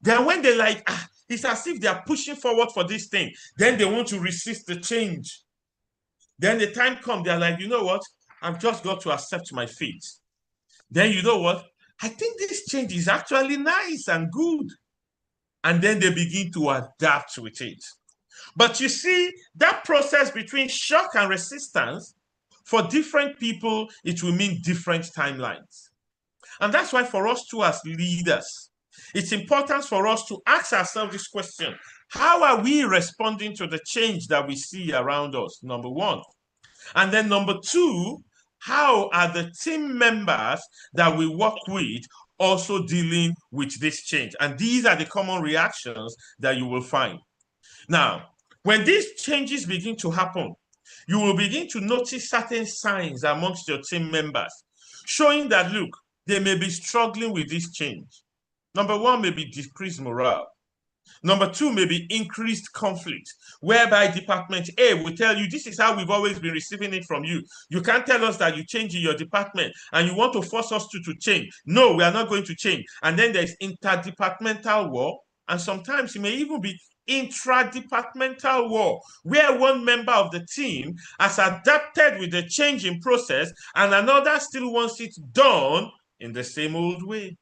Then when they're like, it's as if they are pushing forward for this thing, then they want to resist the change. Then the time comes, they're like, you know what? I've just got to accept my fate. Then you know what? I think this change is actually nice and good. And then they begin to adapt with it. But you see, that process between shock and resistance, for different people, it will mean different timelines. And that's why for us too as leaders, it's important for us to ask ourselves this question: how are we responding to the change that we see around us? Number one. And then number two, how are the team members that we work with also dealing with this change? And these are the common reactions that you will find. Now, when these changes begin to happen, you will begin to notice certain signs amongst your team members, showing that, look, they may be struggling with this change. Number one may be decreased morale. Number two may be increased conflict, whereby Department A will tell you, this is how we've always been receiving it from you. You can't tell us that you change in your department and you want to force us to change. No, we are not going to change. And then there's interdepartmental war. And sometimes it may even be intra-departmental war, where one member of the team has adapted with the changing process and another still wants it done in the same old way.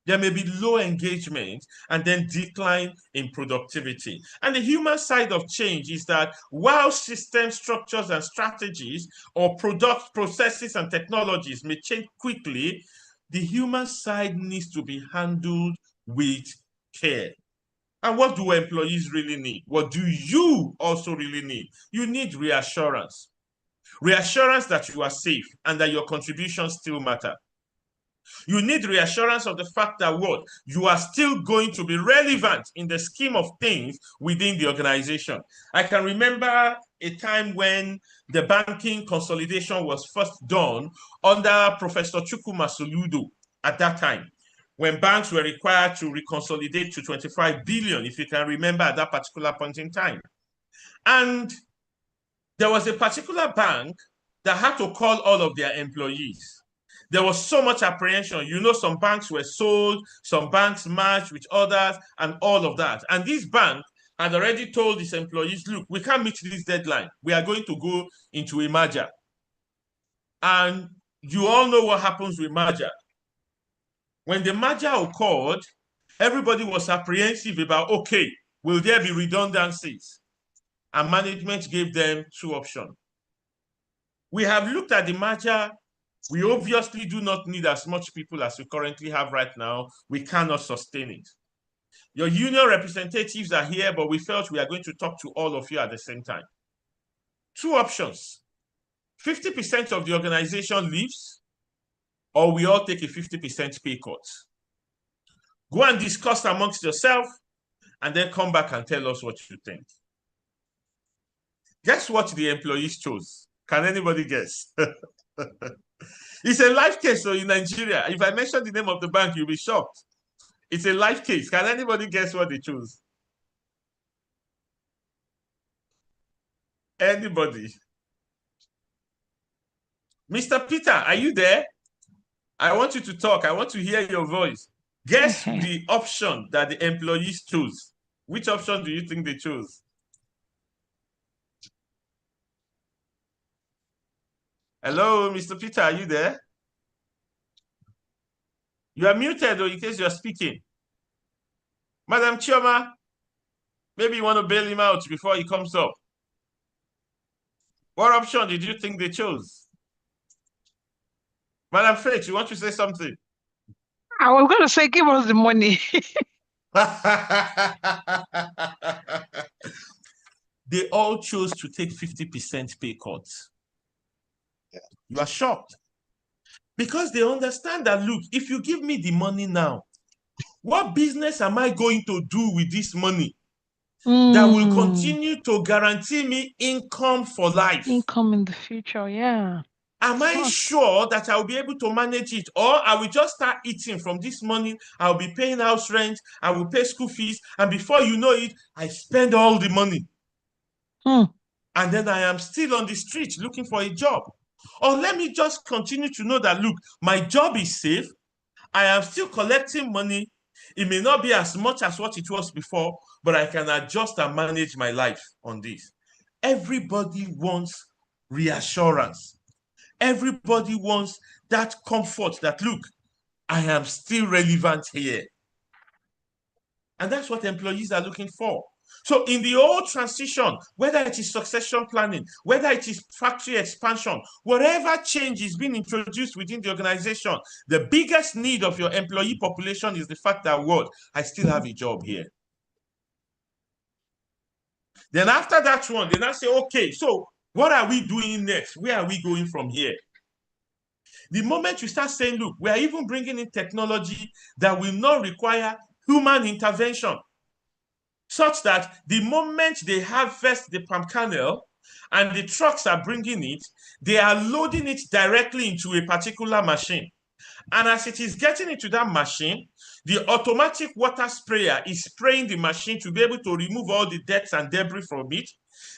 There may be low engagement and then decline in productivity. And the human side of change is that while system structures and strategies or product processes and technologies may change quickly, the human side needs to be handled with care. And what do employees really need? What do you also really need? You need reassurance. Reassurance that you are safe and that your contributions still matter. You need reassurance of the fact that what? You are still going to be relevant in the scheme of things within the organization. I can remember a time when the banking consolidation was first done under Professor Chukwuma Soludo at that time, when banks were required to reconsolidate to 25 billion, if you can remember at that particular point in time. And there was a particular bank that had to call all of their employees. There was so much apprehension. You know, some banks were sold, some banks merged with others, and all of that. And this bank had already told its employees, look, we can't meet this deadline. We are going to go into a merger. And you all know what happens with merger. When the merger occurred, everybody was apprehensive about, okay, will there be redundancies? And management gave them two options. We have looked at the merger. We obviously do not need as much people as we currently have right now. We cannot sustain it. Your union representatives are here, but we felt we are going to talk to all of you at the same time. Two options. 50% of the organization leaves, or we all take a 50% pay cut. Go and discuss amongst yourself, and then come back and tell us what you think. Guess what the employees chose? Can anybody guess? It's a life case, so in Nigeria, if I mention the name of the bank, you'll be shocked. It's a life case. Can anybody guess what they chose? Anybody? Mr. Peter, are you there? I want you to talk. I want to hear your voice. Guess the option that the employees chose. Which option do you think they chose? Hello, Mr. Peter, are you there? You are muted, or in case you are speaking. Madam Chioma, maybe you want to bail him out before he comes up. What option did you think they chose? Madam Faith, you want to say something? I was going to say, give us the money. They all chose to take 50% pay cuts. Yeah. You are shocked. Because they understand that, look, if you give me the money now, what business am I going to do with this money that will continue to guarantee me income for life? Income in the future, yeah. Am I sure that I'll be able to manage it? Or I will just start eating from this money, I'll be paying house rent, I will pay school fees, and before you know it, I spend all the money. And then I am still on the street looking for a job. Or let me just continue to know that, look, my job is safe, I am still collecting money. It may not be as much as what it was before, but I can adjust and manage my life on this. Everybody wants reassurance. Everybody wants that comfort that, look, I am still relevant here. And that's what employees are looking for. So in the whole transition, whether it is succession planning, whether it is factory expansion, whatever change is being introduced within the organization, the biggest need of your employee population is the fact that, what, I still have a job here. Then after that one, they now say, okay, so what are we doing next? Where are we going from here? The moment you start saying, look, we are even bringing in technology that will not require human intervention, such that the moment they harvest the palm kernel and the trucks are bringing it, they are loading it directly into a particular machine. And as it is getting into that machine, the automatic water sprayer is spraying the machine to be able to remove all the dirt and debris from it.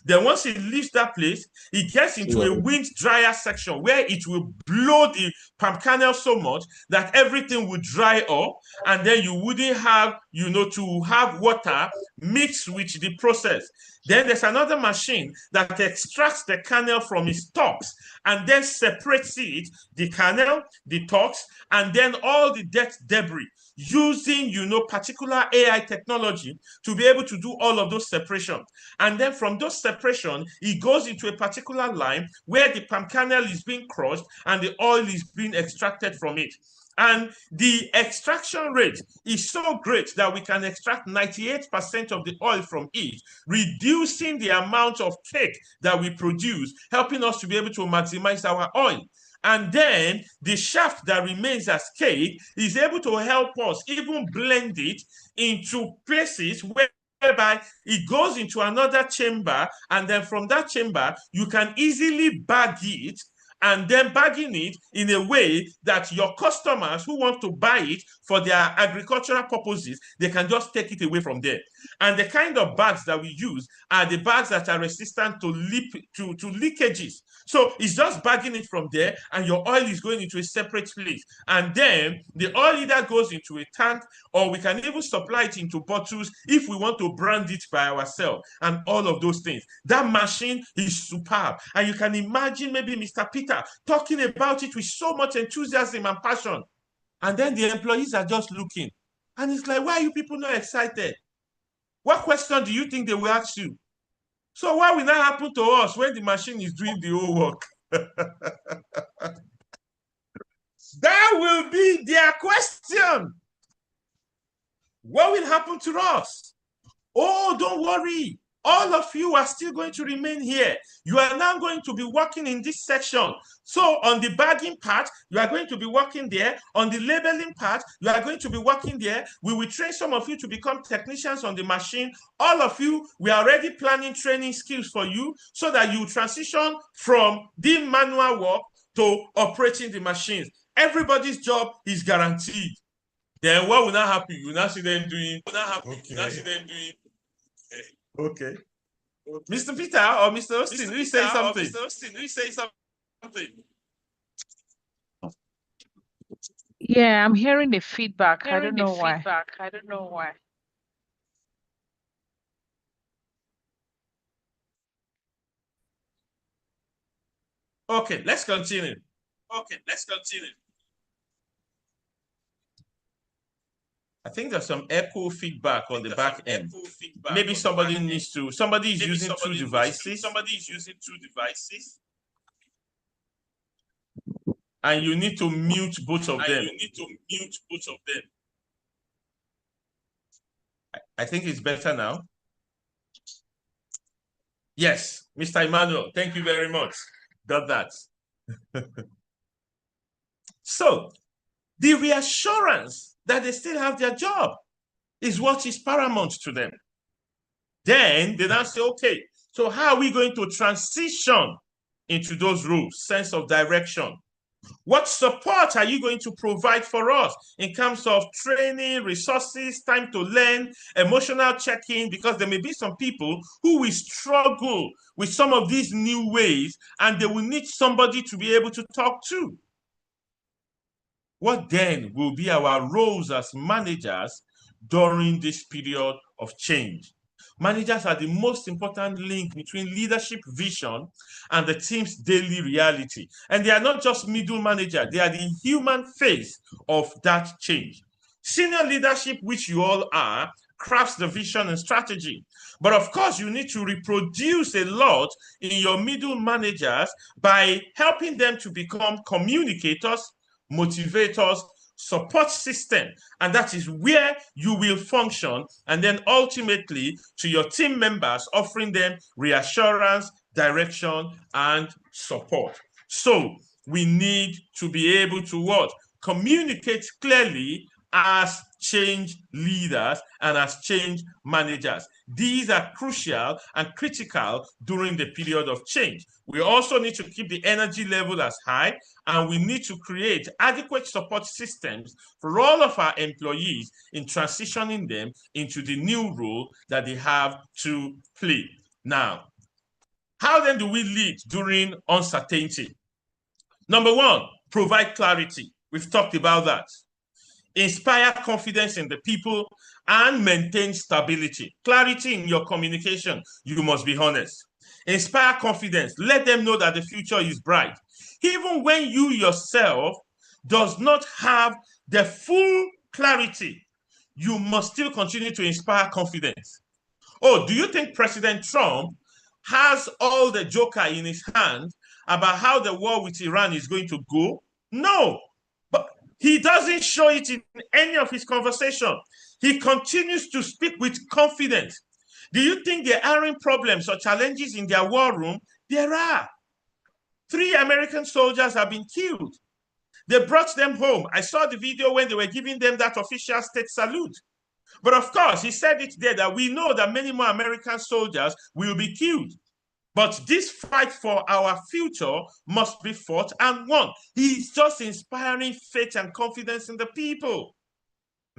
Then once it leaves that place, it gets into a wind dryer section where it will blow the palm kernel so much that everything will dry up, and then you wouldn't have, to have water mixed with the process. Then there's another machine that extracts the kernel from its stalks and then separates it, the kernel, the stalks, and then all the dirt debris, using, particular AI technology to be able to do all of those separations. And then from those separation, it goes into a particular line where the palm kernel is being crushed and the oil is being extracted from it. And the extraction rate is so great that we can extract 98% of the oil from it, reducing the amount of cake that we produce, helping us to be able to maximize our oil. And then the shaft that remains as cake is able to help us even blend it into places whereby it goes into another chamber, and then from that chamber, you can easily bag it, and then bagging it in a way that your customers who want to buy it for their agricultural purposes, they can just take it away from there. And the kind of bags that we use are the bags that are resistant to leakages. So it's just bagging it from there, and your oil is going into a separate place. And then the oil either goes into a tank, or we can even supply it into bottles if we want to brand it by ourselves, and all of those things. That machine is superb. And you can imagine maybe Mr. Peter talking about it with so much enthusiasm and passion. And then the employees are just looking. And it's like, why are you people not excited? What question do you think they will ask you? So what will now happen to us when the machine is doing the whole work? That will be their question. What will happen to us? Oh, don't worry. All of you are still going to remain here. You are now going to be working in this section. So on the bagging part, you are going to be working there. On the labeling part, you are going to be working there. We will train some of you to become technicians on the machine. All of you, we are already planning training skills for you so that you transition from the manual work to operating the machines. Everybody's job is guaranteed. Then what will now happen? You will now see them doing. Okay. Mr. Peter or Mr. Austin, will you say something? Yeah, I'm hearing the feedback. I don't know why. Okay, let's continue. I think there's some echo feedback on the back end. Maybe somebody needs to, somebody is using two devices. And you need to mute both of them. I think it's better now. Yes, Mr. Emmanuel, thank you very much. Got that. So, the reassurance that they still have their job is what is paramount to them. Then they now say, okay, so how are we going to transition into those roles, sense of direction? What support are you going to provide for us in terms of training, resources, time to learn, emotional check-in? Because there may be some people who will struggle with some of these new ways and they will need somebody to be able to talk to. What then will be our roles as managers during this period of change? Managers are the most important link between leadership vision and the team's daily reality. And they are not just middle managers, they are the human face of that change. Senior leadership, which you all are, crafts the vision and strategy. But of course, you need to reproduce a lot in your middle managers by helping them to become communicators, motivators, support system, and that is where you will function, and then ultimately to your team members, offering them reassurance, direction, and support. So we need to be able to what? Communicate clearly as change leaders and as change managers. These are crucial and critical during the period of change. We also need to keep the energy level as high, and we need to create adequate support systems for all of our employees in transitioning them into the new role that they have to play. Now, how then do we lead during uncertainty? Number one, provide clarity. We've talked about that. Inspire confidence in the people and maintain stability. Clarity in your communication. You must be honest. Inspire confidence. Let them know that the future is bright. Even when you yourself does not have the full clarity, you must still continue to inspire confidence. Oh, do you think President Trump has all the joker in his hand about how the war with Iran is going to go? No. But he doesn't show it in any of his conversation. He continues to speak with confidence. Do you think there aren't problems or challenges in their war room? There are. 3 American soldiers have been killed. They brought them home. I saw the video when they were giving them that official state salute. But of course, he said it there that we know that many more American soldiers will be killed. But this fight for our future must be fought and won. He's just inspiring faith and confidence in the people.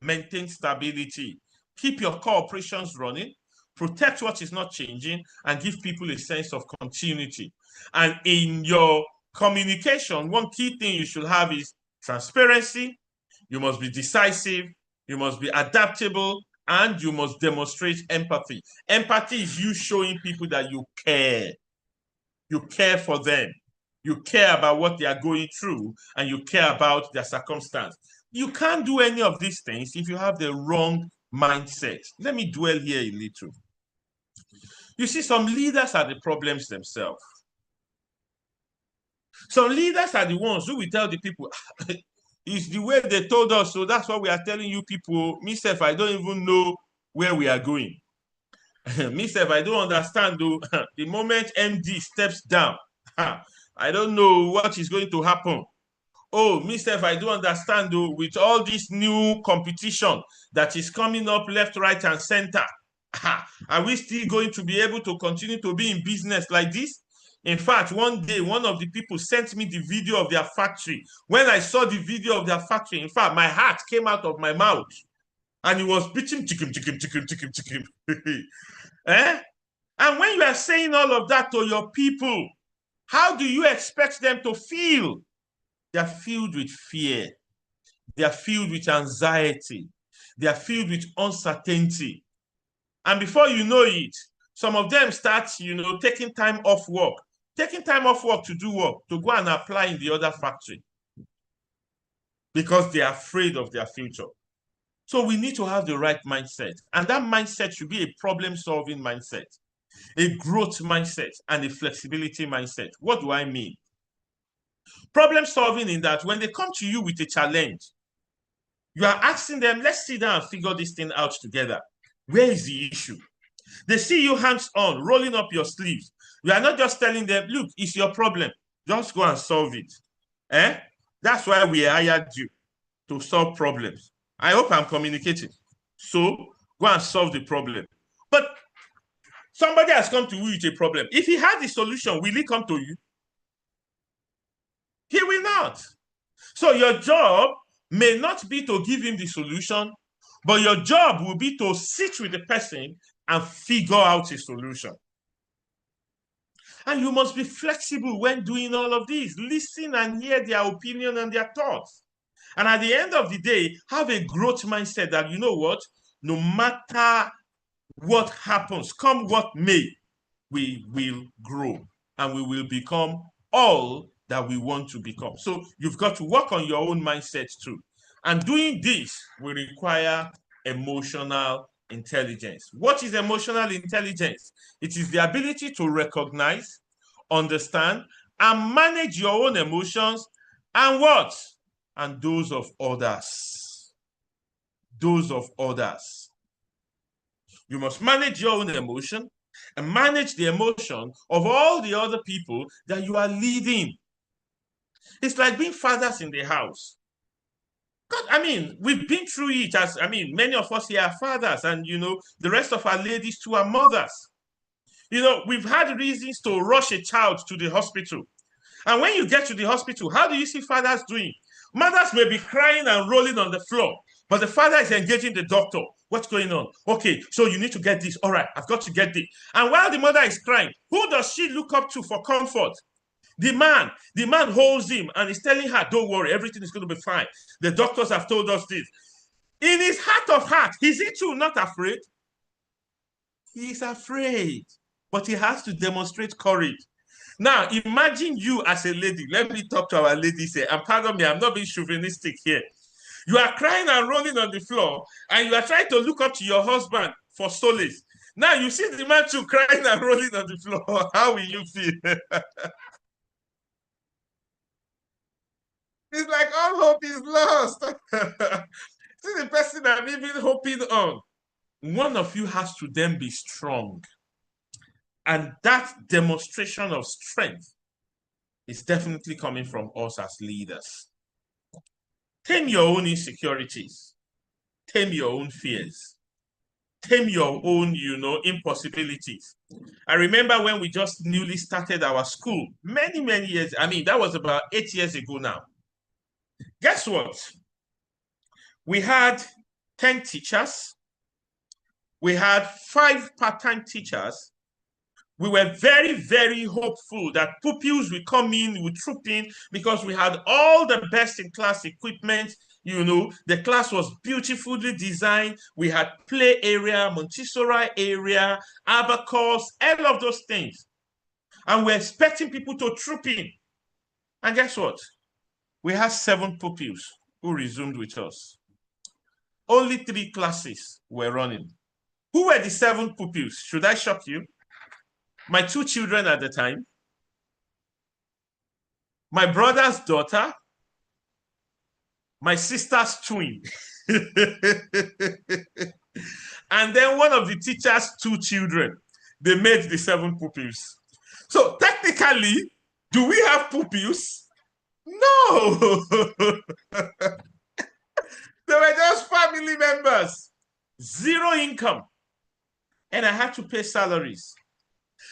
Maintain stability. Keep your core operations running. Protect what is not changing and give people a sense of continuity. And in your communication, one key thing you should have is transparency. You must be decisive. You must be adaptable, and you must demonstrate empathy. Empathy is you showing people that you care. You care for them. You care about what they are going through, and you care about their circumstance. You can't do any of these things if you have the wrong mindset. Let me dwell here a little. You see, some leaders are the problems themselves. Some leaders are the ones who will tell the people, it's the way they told us, so that's what we are telling you people. Myself, I don't even know where we are going. Myself, I don't understand though. The moment MD steps down, I don't know what is going to happen. Oh, myself, I do understand though, with all this new competition that is coming up left, right, and center. Are we still going to be able to continue to be in business like this? In fact, one day, one of the people sent me the video of their factory. When I saw the video of their factory, in fact, my heart came out of my mouth. And it was beating chicken. Eh? And when you are saying all of that to your people, how do you expect them to feel? They're filled with fear. They're filled with anxiety. They're filled with uncertainty. And before you know it, some of them start, taking time off work. Taking time off work to do work, to go and apply in the other factory. Because they are afraid of their future. So we need to have the right mindset. And that mindset should be a problem-solving mindset, a growth mindset, and a flexibility mindset. What do I mean? Problem-solving in that when they come to you with a challenge, you are asking them, let's sit down and figure this thing out together. Where is the issue? They see you hands-on, rolling up your sleeves. You are not just telling them, look, it's your problem. Just go and solve it. That's why we hired you, to solve problems. I hope I'm communicating. So go and solve the problem. But somebody has come to you with a problem. If he had the solution, will he come to you? He will not. So your job may not be to give him the solution, but your job will be to sit with the person and figure out a solution. And you must be flexible when doing all of these. Listen and hear their opinion and their thoughts. And at the end of the day, have a growth mindset that, you know what, no matter what happens, come what may, we will grow and we will become all that we want to become. So you've got to work on your own mindset too. And doing this will require emotional intelligence. What is emotional intelligence? It is the ability to recognize, understand, and manage your own emotions and what? And those of others. Those of others. You must manage your own emotion and manage the emotion of all the other people that you are leading. It's like being fathers in the house. God, I mean, we've been through it as, many of us here are fathers, and, the rest of our ladies too are mothers. We've had reasons to rush a child to the hospital. And when you get to the hospital, how do you see fathers doing? Mothers may be crying and rolling on the floor, but the father is engaging the doctor. What's going on? Okay, so you need to get this. All right, I've got to get this. And while the mother is crying, who does she look up to for comfort? The man holds him and is telling her, don't worry, everything is going to be fine. The doctors have told us this. In his heart of hearts, is he too not afraid? He is afraid, but he has to demonstrate courage. Now, imagine you as a lady. Let me talk to our ladies here. And pardon me, I'm not being chauvinistic here. You are crying and rolling on the floor, and you are trying to look up to your husband for solace. Now, you see the man too crying and rolling on the floor. How will you feel? It's like all hope is lost. See the person I'm even hoping on. One of you has to then be strong. And that demonstration of strength is definitely coming from us as leaders. Tame your own insecurities. Tame your own fears. Tame your own, impossibilities. I remember when we just newly started our school, many, many years, that was about 8 years ago now. Guess what? We had 10 teachers. We had 5 part-time teachers. We were very, very hopeful that pupils would come in, would troop in, because we had all the best-in-class equipment. The class was beautifully designed. We had play area, Montessori area, abacus, all of those things. And we're expecting people to troop in. And guess what? We had 7 pupils who resumed with us. Only 3 classes were running. Who were the 7 pupils? Should I shock you? My 2 children at the time, my brother's daughter, my sister's twin, and then one of the teacher's 2 children. They made the 7 pupils. So technically, do we have pupils? No. They were just family members. 0 income. And I had to pay salaries.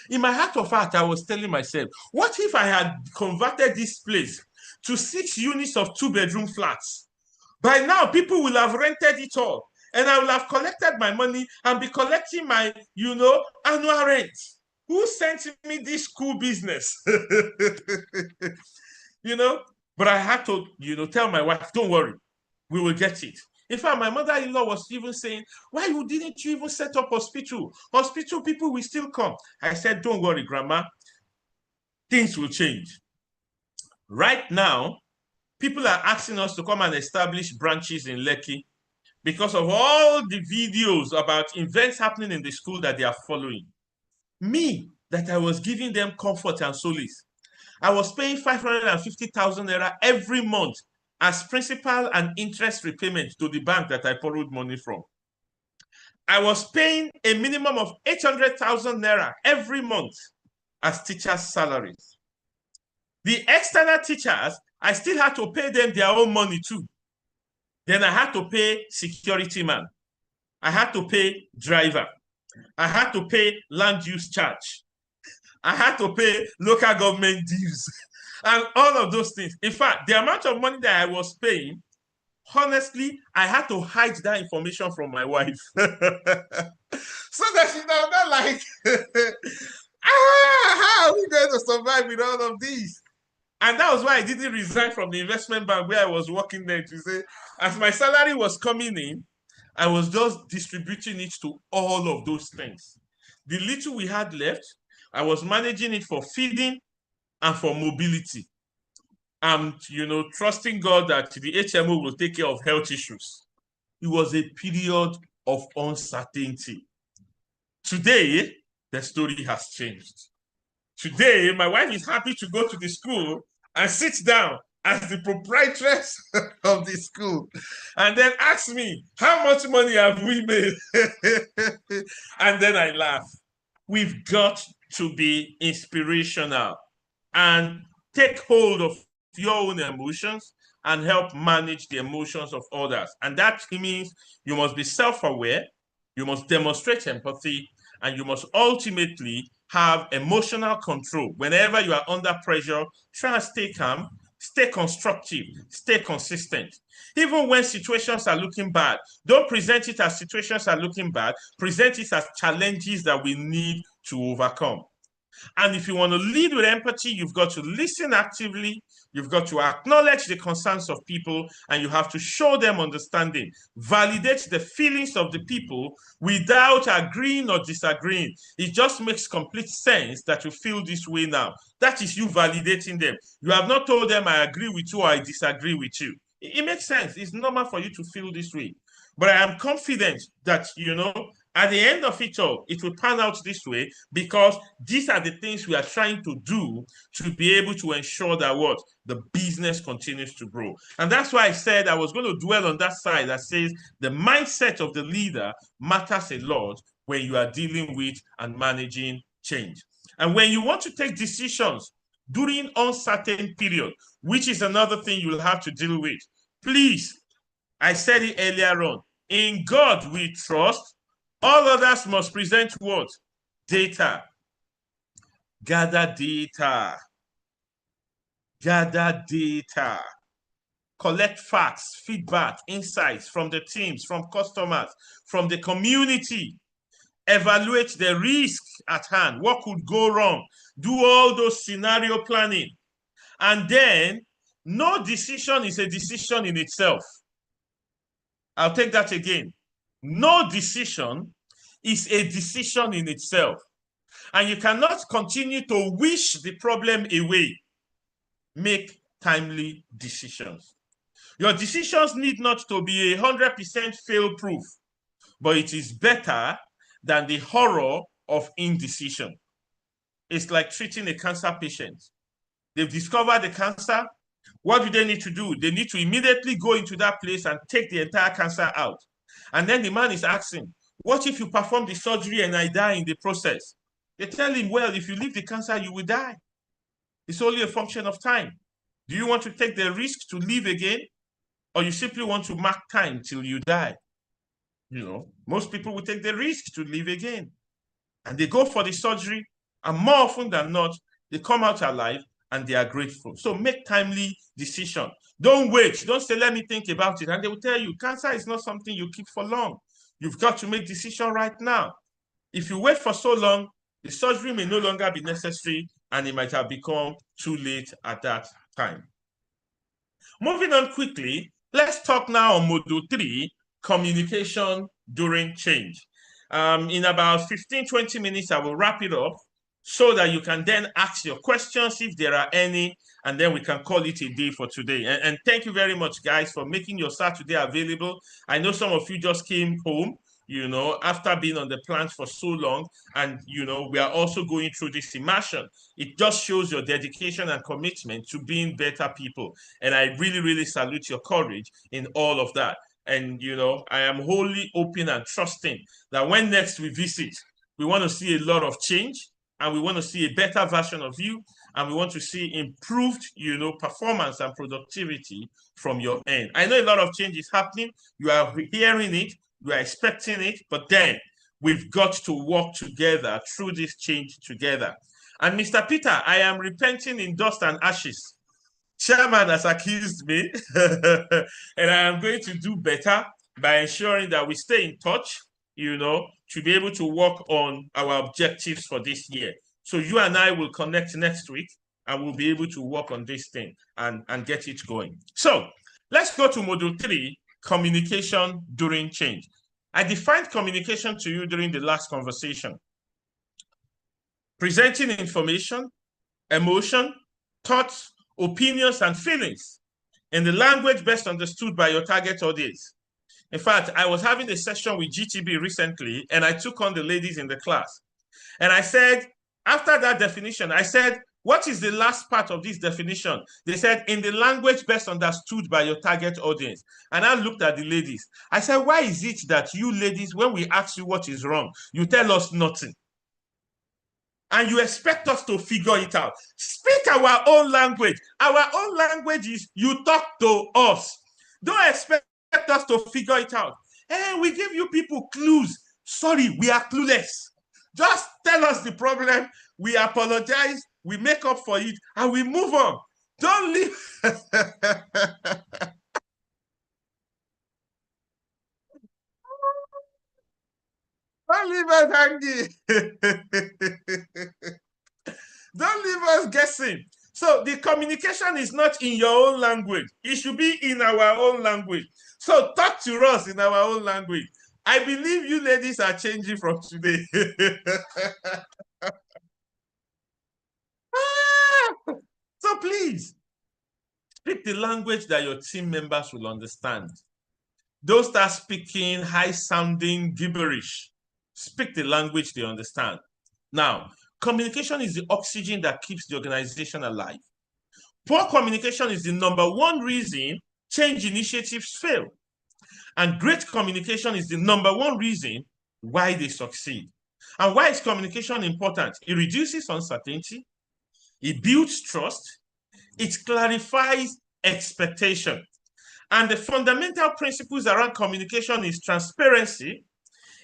In my heart of heart, I was telling myself, what if I had converted this place to 6 units of 2-bedroom flats? By now, people will have rented it all, and I will have collected my money and be collecting my, annual rent. Who sent me this school business? But I had to, tell my wife, don't worry, we will get it. In fact, my mother-in-law was even saying, why didn't you even set up hospital? Hospital people will still come. I said, don't worry, Grandma. Things will change. Right now, people are asking us to come and establish branches in Lekki. because of all the videos about events happening in the school that they are following. Me, that I was giving them comfort and solace. I was paying 550,000 naira every month as principal and interest repayment to the bank that I borrowed money from. I was paying a minimum of 800,000 naira every month as teachers' salaries. The external teachers, I still had to pay them their own money too. Then I had to pay security man. I had to pay driver. I had to pay land use charge. I had to pay local government dues and all of those things. In fact, the amount of money that I was paying, honestly, I had to hide that information from my wife. So that she not like, how are we going to survive with all of these? And that was why I didn't resign from the investment bank where I was working there, to say, as my salary was coming in, I was just distributing it to all of those things. The little we had left, I was managing it for feeding and for mobility. And, trusting God that the HMO will take care of health issues. It was a period of uncertainty. Today, the story has changed. Today, my wife is happy to go to the school and sit down as the proprietress of the school and then ask me, how much money have we made? And then I laugh. We've got to be inspirational and take hold of your own emotions and help manage the emotions of others. And that means you must be self-aware, you must demonstrate empathy, and you must ultimately have emotional control. Whenever you are under pressure, try and stay calm, stay constructive, stay consistent. Even when situations are looking bad, don't present it as situations are looking bad, present it as challenges that we need to overcome. And if you want to lead with empathy, you've got to listen actively, you've got to acknowledge the concerns of people, and you have to show them understanding. Validate the feelings of the people without agreeing or disagreeing. It just makes complete sense that you feel this way now. That is you validating them. You have not told them I agree with you or I disagree with you. It makes sense. It's normal for you to feel this way. But I am confident that, at the end of it all, it will pan out this way because these are the things we are trying to do to be able to ensure that the business continues to grow. And that's why I said I was going to dwell on that side that says the mindset of the leader matters a lot when you are dealing with and managing change. And when you want to take decisions during uncertain period, which is another thing you'll have to deal with, please, I said it earlier on, in God we trust. All others must present what? Data. Gather data. Gather data. Collect facts, feedback, insights from the teams, from customers, from the community. Evaluate the risk at hand. What could go wrong? Do all those scenario planning. And then, no decision is a decision in itself. I'll take that again. No decision is a decision in itself. And you cannot continue to wish the problem away. Make timely decisions. Your decisions need not to be 100% fail-proof, but it is better than the horror of indecision. It's like treating a cancer patient. They've discovered the cancer. What do they need to do? They need to immediately go into that place and take the entire cancer out. And then the man is asking, what if you perform the surgery and I die in the process? They tell him, well, if you leave the cancer, you will die. It's only a function of time. Do you want to take the risk to live again? Or you simply want to mark time till you die? Most people will take the risk to live again. And they go for the surgery, and more often than not, they come out alive and they are grateful. So make timely decision. Don't wait. Don't say, let me think about it. And they will tell you, cancer is not something you keep for long. You've got to make decision right now. If you wait for so long, the surgery may no longer be necessary and it might have become too late at that time. Moving on quickly, let's talk now on Module 3, communication during change. In about 15, 20 minutes, I will wrap it up. so that you can then ask your questions if there are any, and then we can call it a day for today. And thank you very much, guys, for making your Saturday available. I know some of you just came home, after being on the plant for so long, and, we are also going through this immersion. It just shows your dedication and commitment to being better people. And I really, really salute your courage in all of that. And, I am wholly open and trusting that when next we visit, we want to see a lot of change, and we want to see a better version of you, and we want to see improved, performance and productivity from your end. I know a lot of change is happening. You are hearing it, you are expecting it, but then we've got to work together through this change together. And Mr. Peter, I am repenting in dust and ashes. Chairman has accused me, and I am going to do better by ensuring that we stay in touch, to be able to work on our objectives for this year. So you and I will connect next week, and we'll be able to work on this thing and get it going. So let's go to module 3, communication during change. I defined communication to you during the last conversation. Presenting information, emotion, thoughts, opinions, and feelings in the language best understood by your target audience. In fact, I was having a session with GTB recently, and I took on the ladies in the class. And I said, after that definition, I said, what is the last part of this definition? They said, in the language best understood by your target audience. And I looked at the ladies. I said, why is it that you ladies, when we ask you what is wrong, you tell us nothing? And you expect us to figure it out. Speak our own language. Our own language is you talk to us. Don't expect us to figure it out. Hey, we give you people clues. Sorry, we are clueless. Just tell us the problem. We apologize. We make up for it, and we move on. Don't leave. Don't leave us hanging. Don't leave us guessing. So the communication is not in your own language. It should be in our own language. So talk to us in our own language. I believe you ladies are changing from today. So please, speak the language that your team members will understand. Don't start speaking high-sounding gibberish. Speak the language they understand. Now, communication is the oxygen that keeps the organization alive. Poor communication is the #1 reason change initiatives fail. And great communication is the #1 reason why they succeed. And why is communication important? It reduces uncertainty, it builds trust, it clarifies expectation. And the fundamental principles around communication is transparency.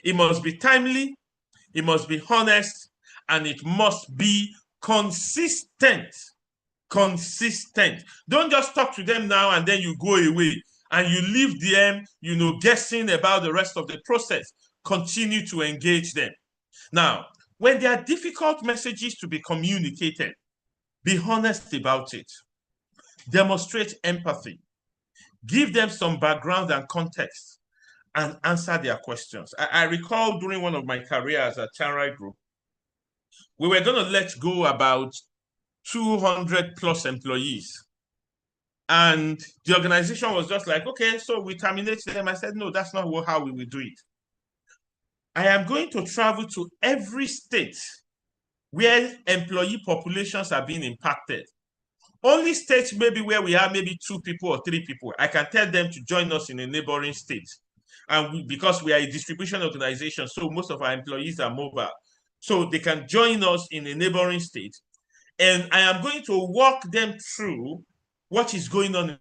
It must be timely, it must be honest, and it must be consistent. Consistent. Don't just talk to them now and then you go away and you leave them, guessing about the rest of the process. Continue to engage them. Now, when there are difficult messages to be communicated, be honest about it. Demonstrate empathy. Give them some background and context and answer their questions. I recall during one of my careers at Chanrai Group, we were going to let go about 200 plus employees. And the organization was just like, okay, so we terminate them. I said, no, that's not how we will do it. I am going to travel to every state where employee populations are being impacted. Only states maybe where we have maybe 2 people or 3 people, I can tell them to join us in a neighboring state. And because we are a distribution organization, so most of our employees are mobile. So they can join us in a neighboring state. And I am going to walk them through what is going on in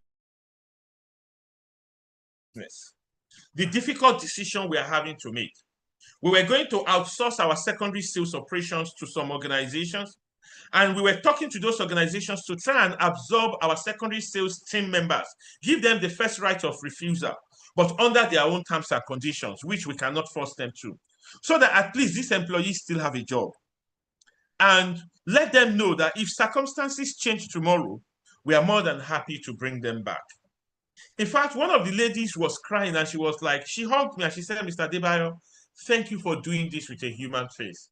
business. The difficult decision we are having to make. We were going to outsource our secondary sales operations to some organizations. And we were talking to those organizations to try and absorb our secondary sales team members, give them the first right of refusal, but under their own terms and conditions, which we cannot force them to, so that at least these employees still have a job. And let them know that if circumstances change tomorrow, we are more than happy to bring them back. In fact, one of the ladies was crying and she was like, she hugged me and she said, Mr. Debayo, thank you for doing this with a human face.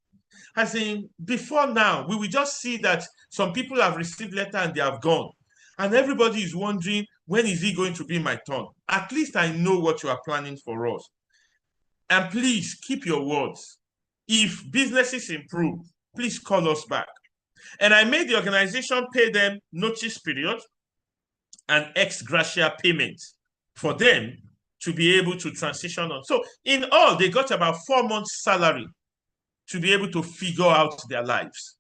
As in, before now, we will just see that some people have received letter and they have gone. And everybody is wondering, when is it going to be my turn? At least I know what you are planning for us. And please keep your words. If businesses improve, please call us back. And I made the organization pay them notice period and ex gratia payment for them to be able to transition on. So in all, they got about 4 months' salary to be able to figure out their lives.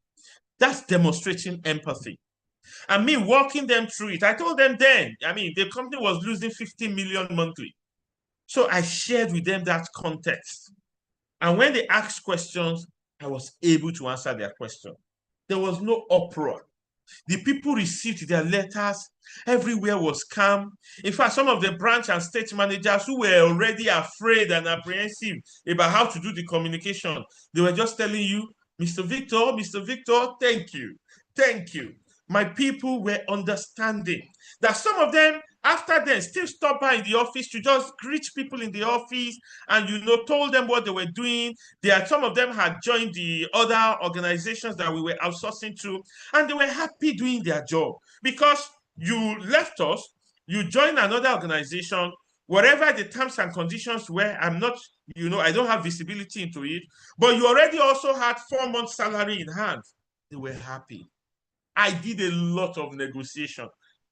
That's demonstrating empathy. And me walking them through it, I told them then, the company was losing 50 million monthly. So I shared with them that context. And when they asked questions, I was able to answer their question. There was no uproar. The people received their letters. Everywhere was calm. In fact, some of the branch and state managers who were already afraid and apprehensive about how to do the communication, they were just telling you, Mr. Victor, thank you. Thank you. My people were understanding. That some of them, after then, still stop by in the office to just greet people in the office and, told them what they were doing. Some of them had joined the other organizations that we were outsourcing to, and they were happy doing their job because you left us, you joined another organization, whatever the terms and conditions were. I'm not, I don't have visibility into it, but you already also had 4 months' salary in hand. They were happy. I did a lot of negotiation.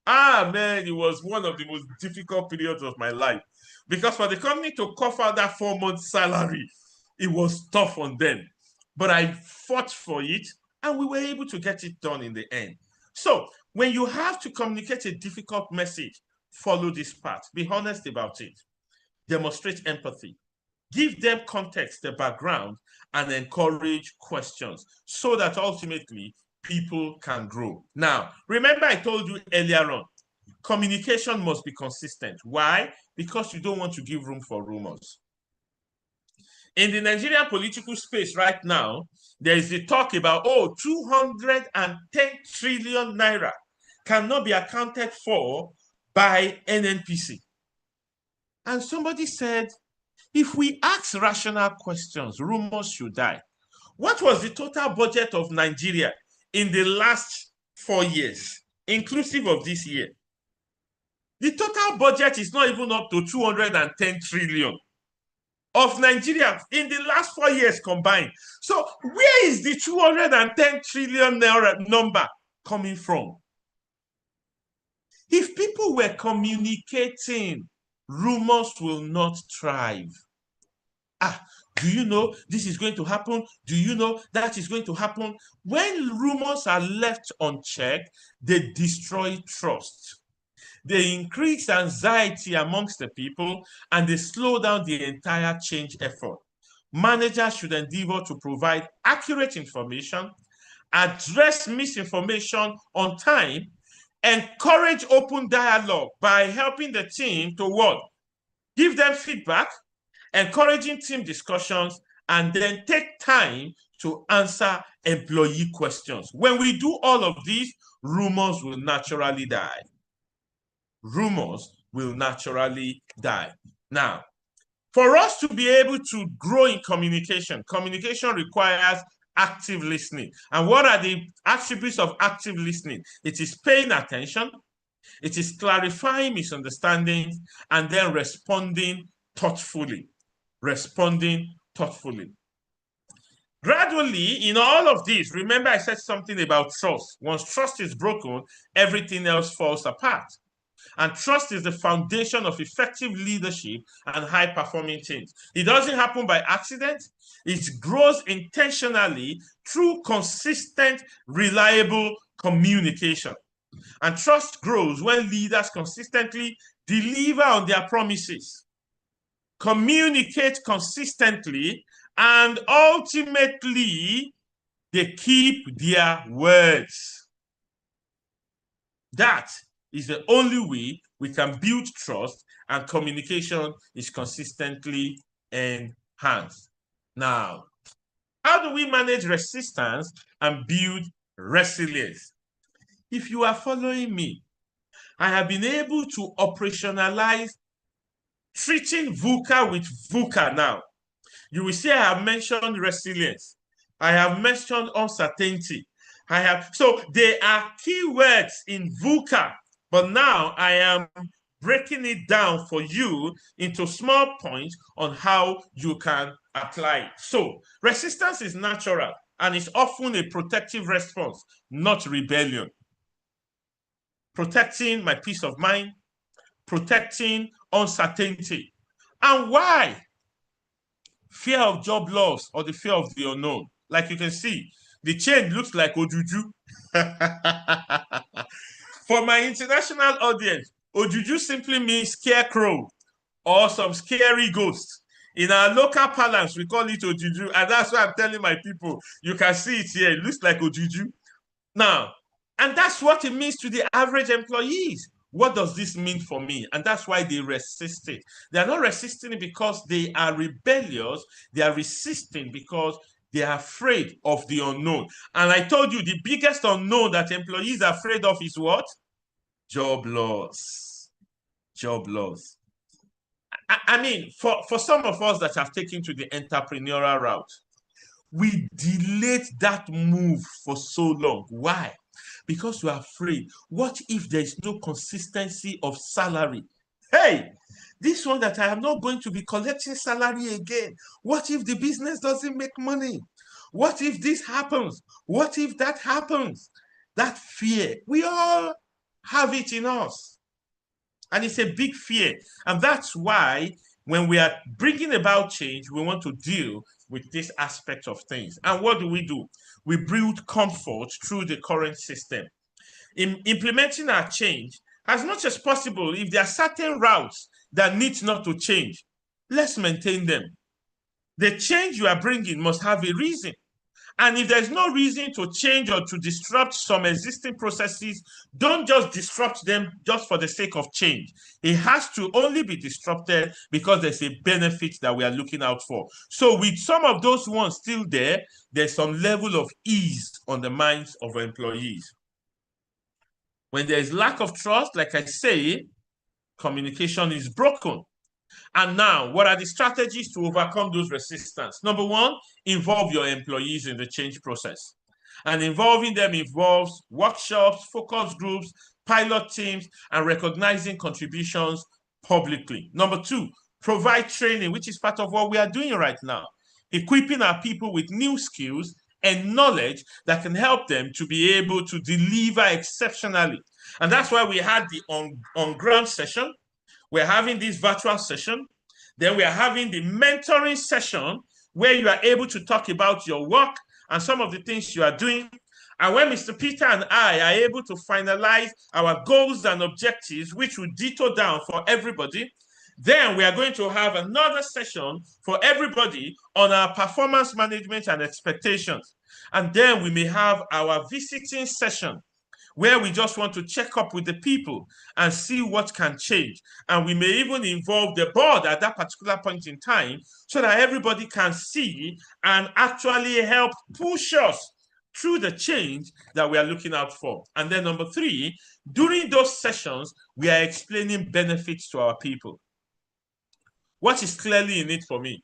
Man, it was one of the most difficult periods of my life because for the company to cover that 4 months salary, it was tough on them. But I fought for it and we were able to get it done in the end. So when you have to communicate a difficult message, follow this path. Be honest about it. Demonstrate empathy. Give them context, the background, and encourage questions so that ultimately people can grow. Now, remember I told you earlier on, communication must be consistent. Why? Because you don't want to give room for rumors. In the Nigerian political space right now, there is a talk about, 210 trillion naira cannot be accounted for by NNPC. And somebody said, if we ask rational questions, rumors should die. What was the total budget of Nigeria in the last 4 years, inclusive of this year? The total budget is not even up to 210 trillion of Nigeria in the last 4 years combined. So where is the 210 trillion number coming from? If people were communicating, rumors will not thrive. Do you know this is going to happen? Do you know that is going to happen? When rumors are left unchecked, they destroy trust. They increase anxiety amongst the people and they slow down the entire change effort. Managers should endeavor to provide accurate information, address misinformation on time, encourage open dialogue by helping the team to what? Give them feedback, encouraging team discussions, and then take time to answer employee questions. When we do all of these, rumors will naturally die. Rumors will naturally die. Now, for us to be able to grow in communication, communication requires active listening. And what are the attributes of active listening? It is paying attention, it is clarifying misunderstandings, and then responding thoughtfully. Gradually, in all of this, remember I said something about trust. Once trust is broken, everything else falls apart. And trust is the foundation of effective leadership and high-performing teams. It doesn't happen by accident. It grows intentionally through consistent, reliable communication. And trust grows when leaders consistently deliver on their promises, communicate consistently, and ultimately, they keep their words. That is the only way we can build trust, and communication is consistently enhanced. Now, how do we manage resistance and build resilience? If you are following me, I have been able to operationalize treating VUCA with VUCA now. You will see I have mentioned resilience. I have mentioned uncertainty. So they are keywords in VUCA, but now I am breaking it down for you into small points on how you can apply it. So resistance is natural and is often a protective response, not rebellion. Protecting my peace of mind, protecting uncertainty. And why? Fear of job loss or the fear of the unknown. Like you can see, the change looks like Ojuju. For my international audience, Ojuju simply means scarecrow or some scary ghost. In our local parlance, we call it Ojuju, and that's why I'm telling my people, you can see it here. It looks like Ojuju. Now, and that's what it means to the average employees. What does this mean for me? And that's why they resist it. They are not resisting it because they are rebellious. They are resisting because they are afraid of the unknown. And I told you the biggest unknown that employees are afraid of is what? Job loss. Job loss. I mean, for some of us that have taken to the entrepreneurial route, we delayed that move for so long. Why? Because we're afraid. What if there is no consistency of salary? Hey, this one that I am not going to be collecting salary again. What if the business doesn't make money? What if this happens? What if that happens? That fear, we all have it in us. And it's a big fear. And that's why when we are bringing about change, we want to deal with this aspect of things. And what do? We build comfort through the current system. In implementing our change, as much as possible, if there are certain routes that need not to change, let's maintain them. The change you are bringing must have a reason. And if there's no reason to change or to disrupt some existing processes, don't just disrupt them just for the sake of change. It has to only be disrupted because there's a benefit that we are looking out for. So with some of those ones still there, there's some level of ease on the minds of employees. When there is lack of trust, like I say, communication is broken. And now, what are the strategies to overcome those resistance? Number one, involve your employees in the change process. And involving them involves workshops, focus groups, pilot teams, and recognizing contributions publicly. Number two, provide training, which is part of what we are doing right now. Equipping our people with new skills and knowledge that can help them to be able to deliver exceptionally. And that's why we had the on-ground session. We're having this virtual session. Then we are having the mentoring session where you are able to talk about your work and some of the things you are doing. And when Mr. Peter and I are able to finalize our goals and objectives, which we detail down for everybody, then we are going to have another session for everybody on our performance management and expectations. And then we may have our visiting session where we just want to check up with the people and see what can change. And we may even involve the board at that particular point in time so that everybody can see and actually help push us through the change that we are looking out for. And then number three, during those sessions, we are explaining benefits to our people. What is clearly in it for me?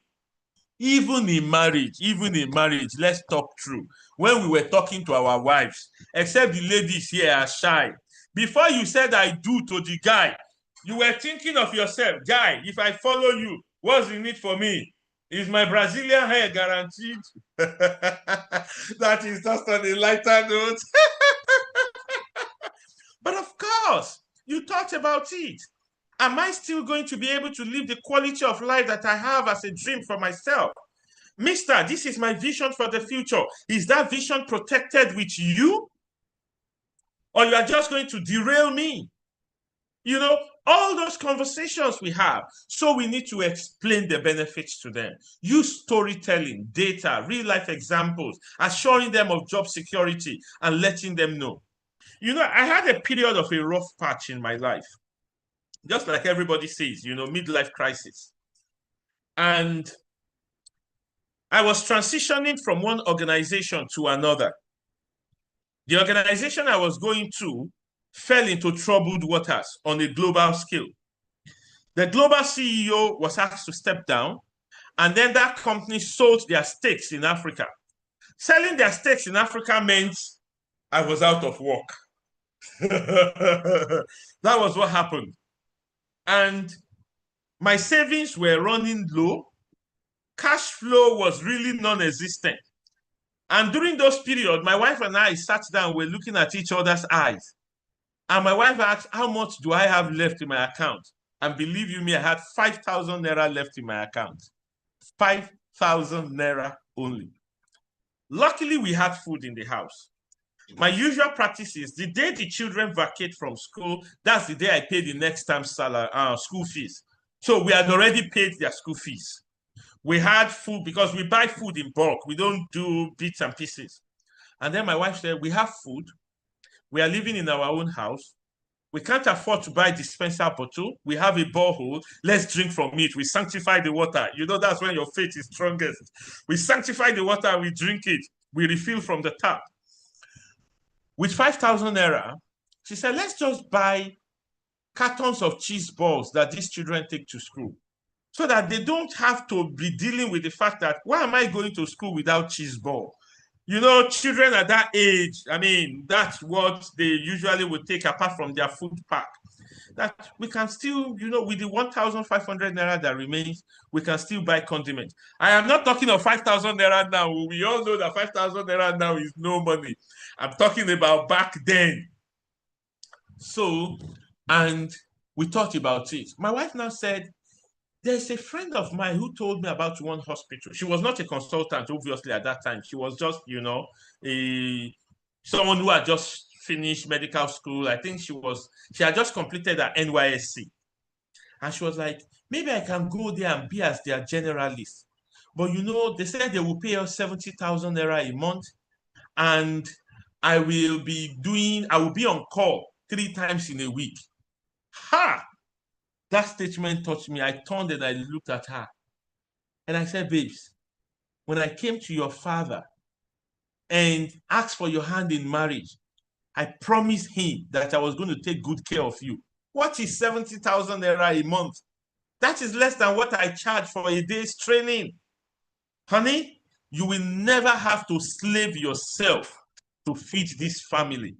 Even in marriage, let's talk true. When we were talking to our wives, except the ladies here are shy, before you said I do to the guy, you were thinking of yourself, guy, if I follow you, what's in it for me? Is my Brazilian hair guaranteed? That is just on a lighter note. But of course, you thought about it. Am I still going to be able to live the quality of life that I have as a dream for myself? Mister, this is my vision for the future. Is that vision protected with you? Or you are just going to derail me? You know, all those conversations we have. So we need to explain the benefits to them. Use storytelling, data, real-life examples, assuring them of job security and letting them know. You know, I had a period of a rough patch in my life. Just like everybody says, you know, midlife crisis. And I was transitioning from one organization to another. The organization I was going to fell into troubled waters on a global scale. The global CEO was asked to step down, and then that company sold their stakes in Africa. Selling their steaks in Africa meant I was out of work. That was what happened. And my savings were running low. Cash flow was really non-existent. And during those periods, my wife and I sat down, we're looking at each other's eyes. And my wife asked, how much do I have left in my account? And believe you me, I had 5,000 naira left in my account. 5,000 naira only. Luckily, we had food in the house. My usual practice is the day the children vacate from school, that's the day I pay the next term's salary, school fees. So we had already paid their school fees. We had food because we buy food in bulk. We don't do bits and pieces. And then my wife said, we have food. We are living in our own house. We can't afford to buy dispenser bottle. We have a borehole. Let's drink from it. We sanctify the water. You know, that's when your faith is strongest. We sanctify the water and we drink it. We refill from the tap. With 5,000 naira, she said, let's just buy cartons of cheese balls that these children take to school so that they don't have to be dealing with the fact that, why am I going to school without cheese ball? You know, children at that age, I mean, that's what they usually would take apart from their food pack. That we can still, you know, with the 1,500 naira that remains, we can still buy condiment. I am not talking of 5,000 naira now. We all know that 5,000 naira now is no money. I'm talking about back then. So, and we thought about it. My wife now said, there's a friend of mine who told me about one hospital. She was not a consultant, obviously, at that time. She was just, you know, someone who had just finished medical school. I think she had just completed her NYSC. And she was like, maybe I can go there and be as their generalist. But, you know, they said they will pay us 70,000 naira a month. And I will be on call 3 times in a week. Ha! That statement touched me. I turned and I looked at her. And I said, babes, when I came to your father and asked for your hand in marriage, I promised him that I was going to take good care of you. What is 70,000 naira a month? That is less than what I charge for a day's training. Honey, you will never have to slave yourself to feed this family.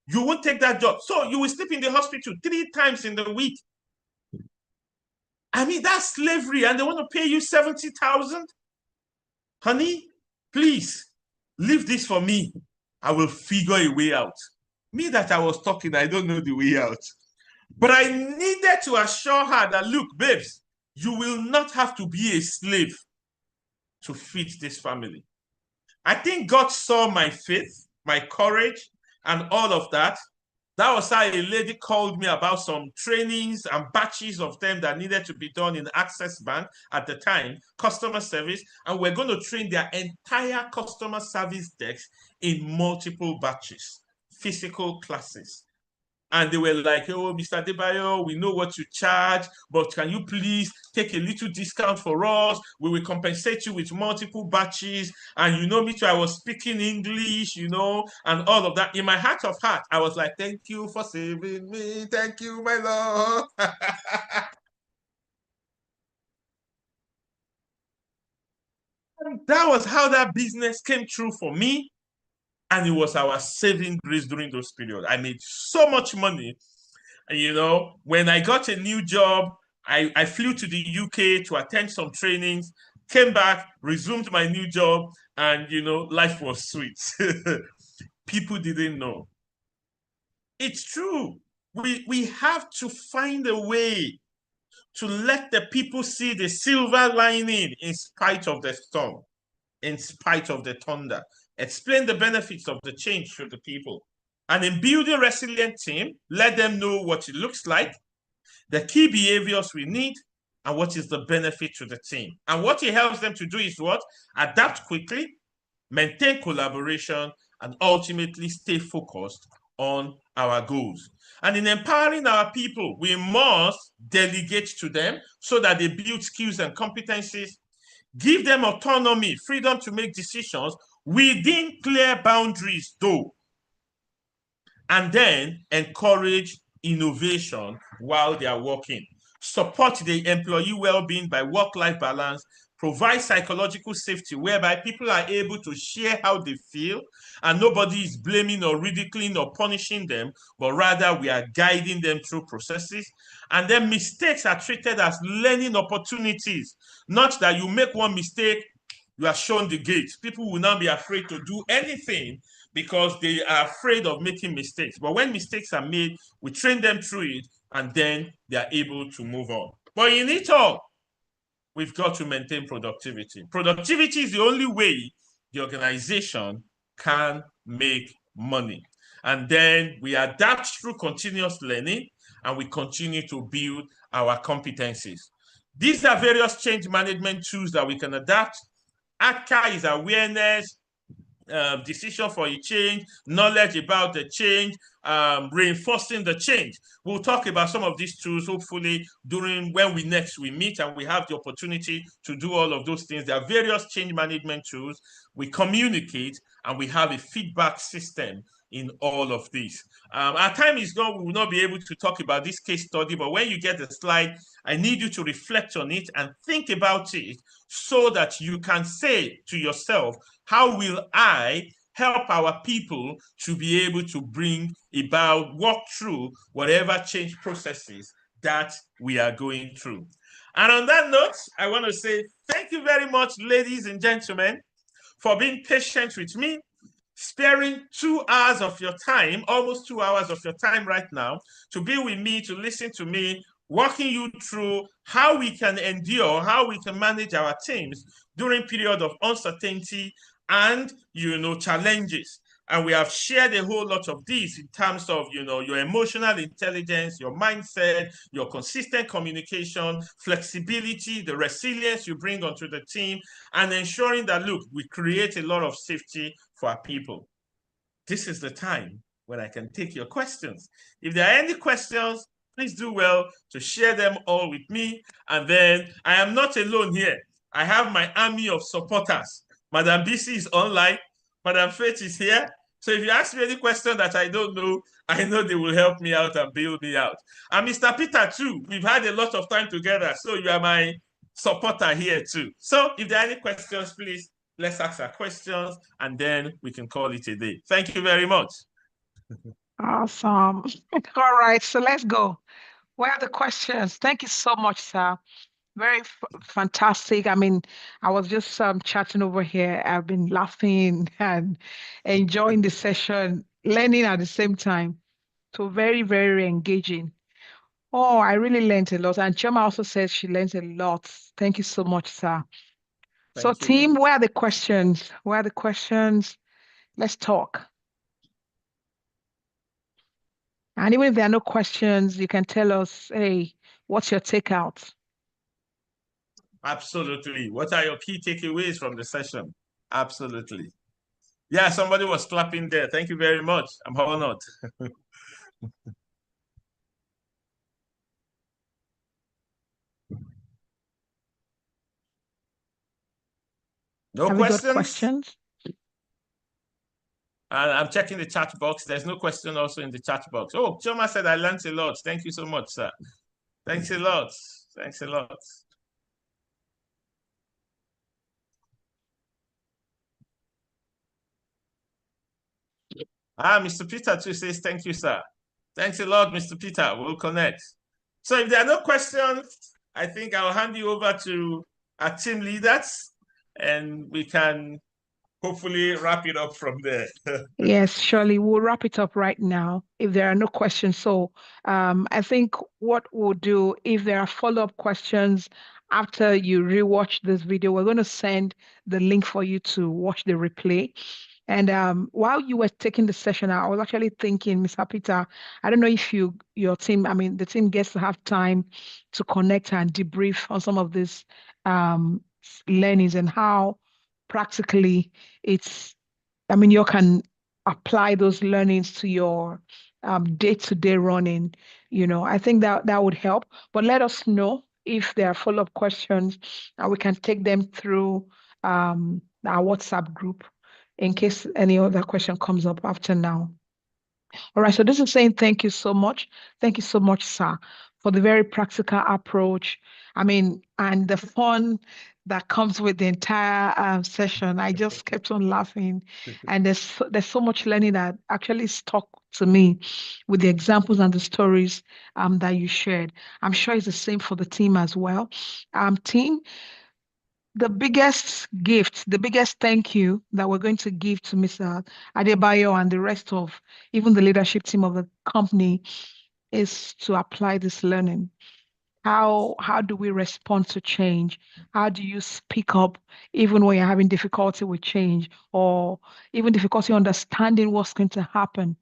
You won't take that job. So you will sleep in the hospital 3 times in the week. I mean, that's slavery, and they want to pay you 70,000? Honey, please, leave this for me. I will figure a way out. Me that I was talking, I don't know the way out. But I needed to assure her that, look, babes, you will not have to be a slave to feed this family. I think God saw my faith, my courage, and all of that. That was how a lady called me about some trainings and batches of them that needed to be done in Access Bank at the time, customer service, and we're going to train their entire customer service desk in multiple batches, physical classes. And they were like, oh, Mr. Debayo, we know what you charge, but can you please take a little discount for us? We will compensate you with multiple batches. And you know, me too, I was speaking English, you know, and all of that. In my heart of heart, I was like, thank you for saving me. Thank you, my Lord. And that was how that business came true for me. And it was our saving grace during those periods. I made so much money. And, you know, when I got a new job, I flew to the UK to attend some trainings, came back, resumed my new job, and, you know, life was sweet. People didn't know. It's true. We have to find a way to let the people see the silver lining in spite of the storm, in spite of the thunder. Explain the benefits of the change to the people. And in building a resilient team, let them know what it looks like, the key behaviors we need, and what is the benefit to the team. And what it helps them to do is what? Adapt quickly, maintain collaboration, and ultimately stay focused on our goals. And in empowering our people, we must delegate to them so that they build skills and competencies, give them autonomy, freedom to make decisions within clear boundaries, though, and then encourage innovation while they are working. Support the employee well-being by work-life balance, provide psychological safety whereby people are able to share how they feel and nobody is blaming or ridiculing or punishing them, but rather we are guiding them through processes. And then mistakes are treated as learning opportunities, not that you make one mistake, you are shown the gate. People will now be afraid to do anything because they are afraid of making mistakes. But when mistakes are made, we train them through it, and then they are able to move on. But in it all, we've got to maintain productivity. Productivity is the only way the organization can make money. And then we adapt through continuous learning, and we continue to build our competencies. These are various change management tools that we can adapt. ACA is awareness, decision for a change, knowledge about the change, reinforcing the change. We'll talk about some of these tools hopefully during when we meet and we have the opportunity to do all of those things. There are various change management tools. We communicate and we have a feedback system in all of this. Our time is gone. We will not be able to talk about this case study, but when you get the slide, I need you to reflect on it and think about it so that you can say to yourself, how will I help our people to be able to bring about, walk through whatever change processes that we are going through? And on that note, I want to say thank you very much, ladies and gentlemen, for being patient with me, sparing 2 hours of your time, almost 2 hours of your time right now, to be with me, to listen to me, walking you through how we can endure, how we can manage our teams during period of uncertainty and, challenges. And we have shared a whole lot of these in terms of, your emotional intelligence, your mindset, your consistent communication, flexibility, the resilience you bring onto the team, and ensuring that, look, we create a lot of safety for our people. This is the time when I can take your questions. If there are any questions, please do well to share them all with me. And then I am not alone here. I have my army of supporters. Madam BC is online. Madam Faith is here. So if you ask me any question that I don't know, I know they will help me out and build me out. And Mr. Peter too, we've had a lot of time together. So you are my supporter here too. So if there are any questions, please, let's ask our questions and then we can call it a day. Thank you very much. Awesome. All right, so let's go. Where are the questions? Thank you so much, sir. Very fantastic. I mean, I was just chatting over here. I've been laughing and enjoying the session, learning at the same time. So very, very engaging. Oh, I really learned a lot. And Chema also says she learns a lot. Thank you so much, sir. So Thank you. team, where are the questions? Where are the questions? Let's talk. And even if there are no questions, you can tell us, hey, what's your takeout? Absolutely. What are your key takeaways from the session? Absolutely. Yeah, somebody was clapping there. Thank you very much. I'm honored. No Have we questions? got questions? I'm checking the chat box. There's no question also in the chat box. Oh, Choma said I learned a lot. Thank you so much, sir. Thanks a lot. Thanks a lot. Mr. Peter too says thank you, sir. Thanks a lot, Mr. Peter. We'll connect. So if there are no questions, I think I'll hand you over to our team leaders and we can hopefully wrap it up from there. Yes, surely we'll wrap it up right now if there are no questions. So I think what we'll do, if there are follow-up questions after you rewatch this video, we're going to send the link for you to watch the replay. And while you were taking the session, I was actually thinking, Mr. Peter, I don't know if your team, I mean, the team gets to have time to connect and debrief on some of these learnings and how practically you can apply those learnings to your day-to-day running. I think that would help. But let us know if there are follow-up questions, and we can take them through our WhatsApp group in case any other question comes up after now. All right, so this is saying thank you so much. Thank you so much, sir, for the very practical approach. I mean, and the fun that comes with the entire session. I just kept on laughing, and there's so much learning that actually stuck to me with the examples and the stories that you shared. I'm sure it's the same for the team as well. Team, the biggest gift, the biggest thank you that we're going to give to Mr. Adebayo and the rest of even the leadership team of the company is to apply this learning. How do we respond to change? How do you speak up even when you're having difficulty with change or even difficulty understanding what's going to happen?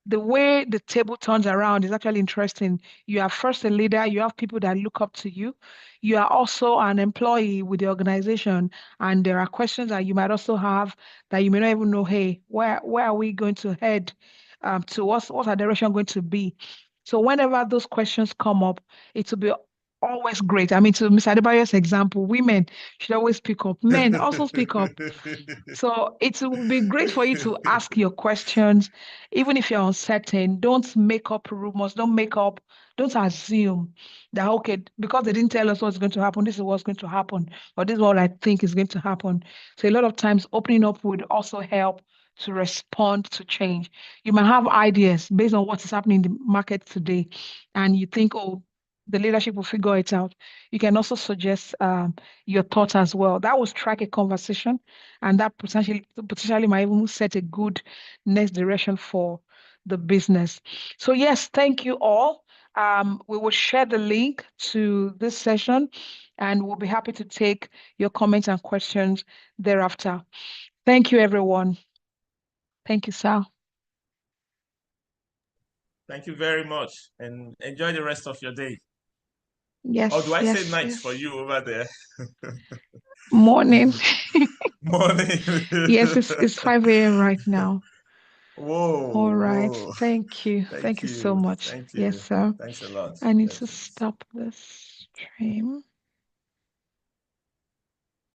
The way the table turns around is actually interesting. You are first a leader, you have people that look up to you. You are also an employee with the organization, and there are questions that you might also have that you may not even know, hey, where are we going to head to what's our direction going to be? So whenever those questions come up, it will be always great. I mean, to Ms. Adebayo's example, women should always speak up. Men also speak up. So it will be great for you to ask your questions, even if you're uncertain. Don't make up rumors. Don't assume that, okay, because they didn't tell us what's going to happen, this is what's going to happen, or this is what I think is going to happen. So a lot of times opening up would also help to respond to change. You might have ideas based on what is happening in the market today, and you think, oh, the leadership will figure it out. You can also suggest your thoughts as well. That will strike a conversation, and that potentially might even set a good next direction for the business. So yes, thank you all. We will share the link to this session, and we'll be happy to take your comments and questions thereafter. Thank you, everyone. Thank you, Sal. Thank you very much, and enjoy the rest of your day. Or do Yes, I say yes, night for yes. you over there? Morning. Morning. Yes, it's 5 a.m. right now. All Whoa, right. whoa. Thank you. Thank Thank you so you. much. Thank Yes, you. sir. Thanks a lot. I need Yes, to yes. stop this stream.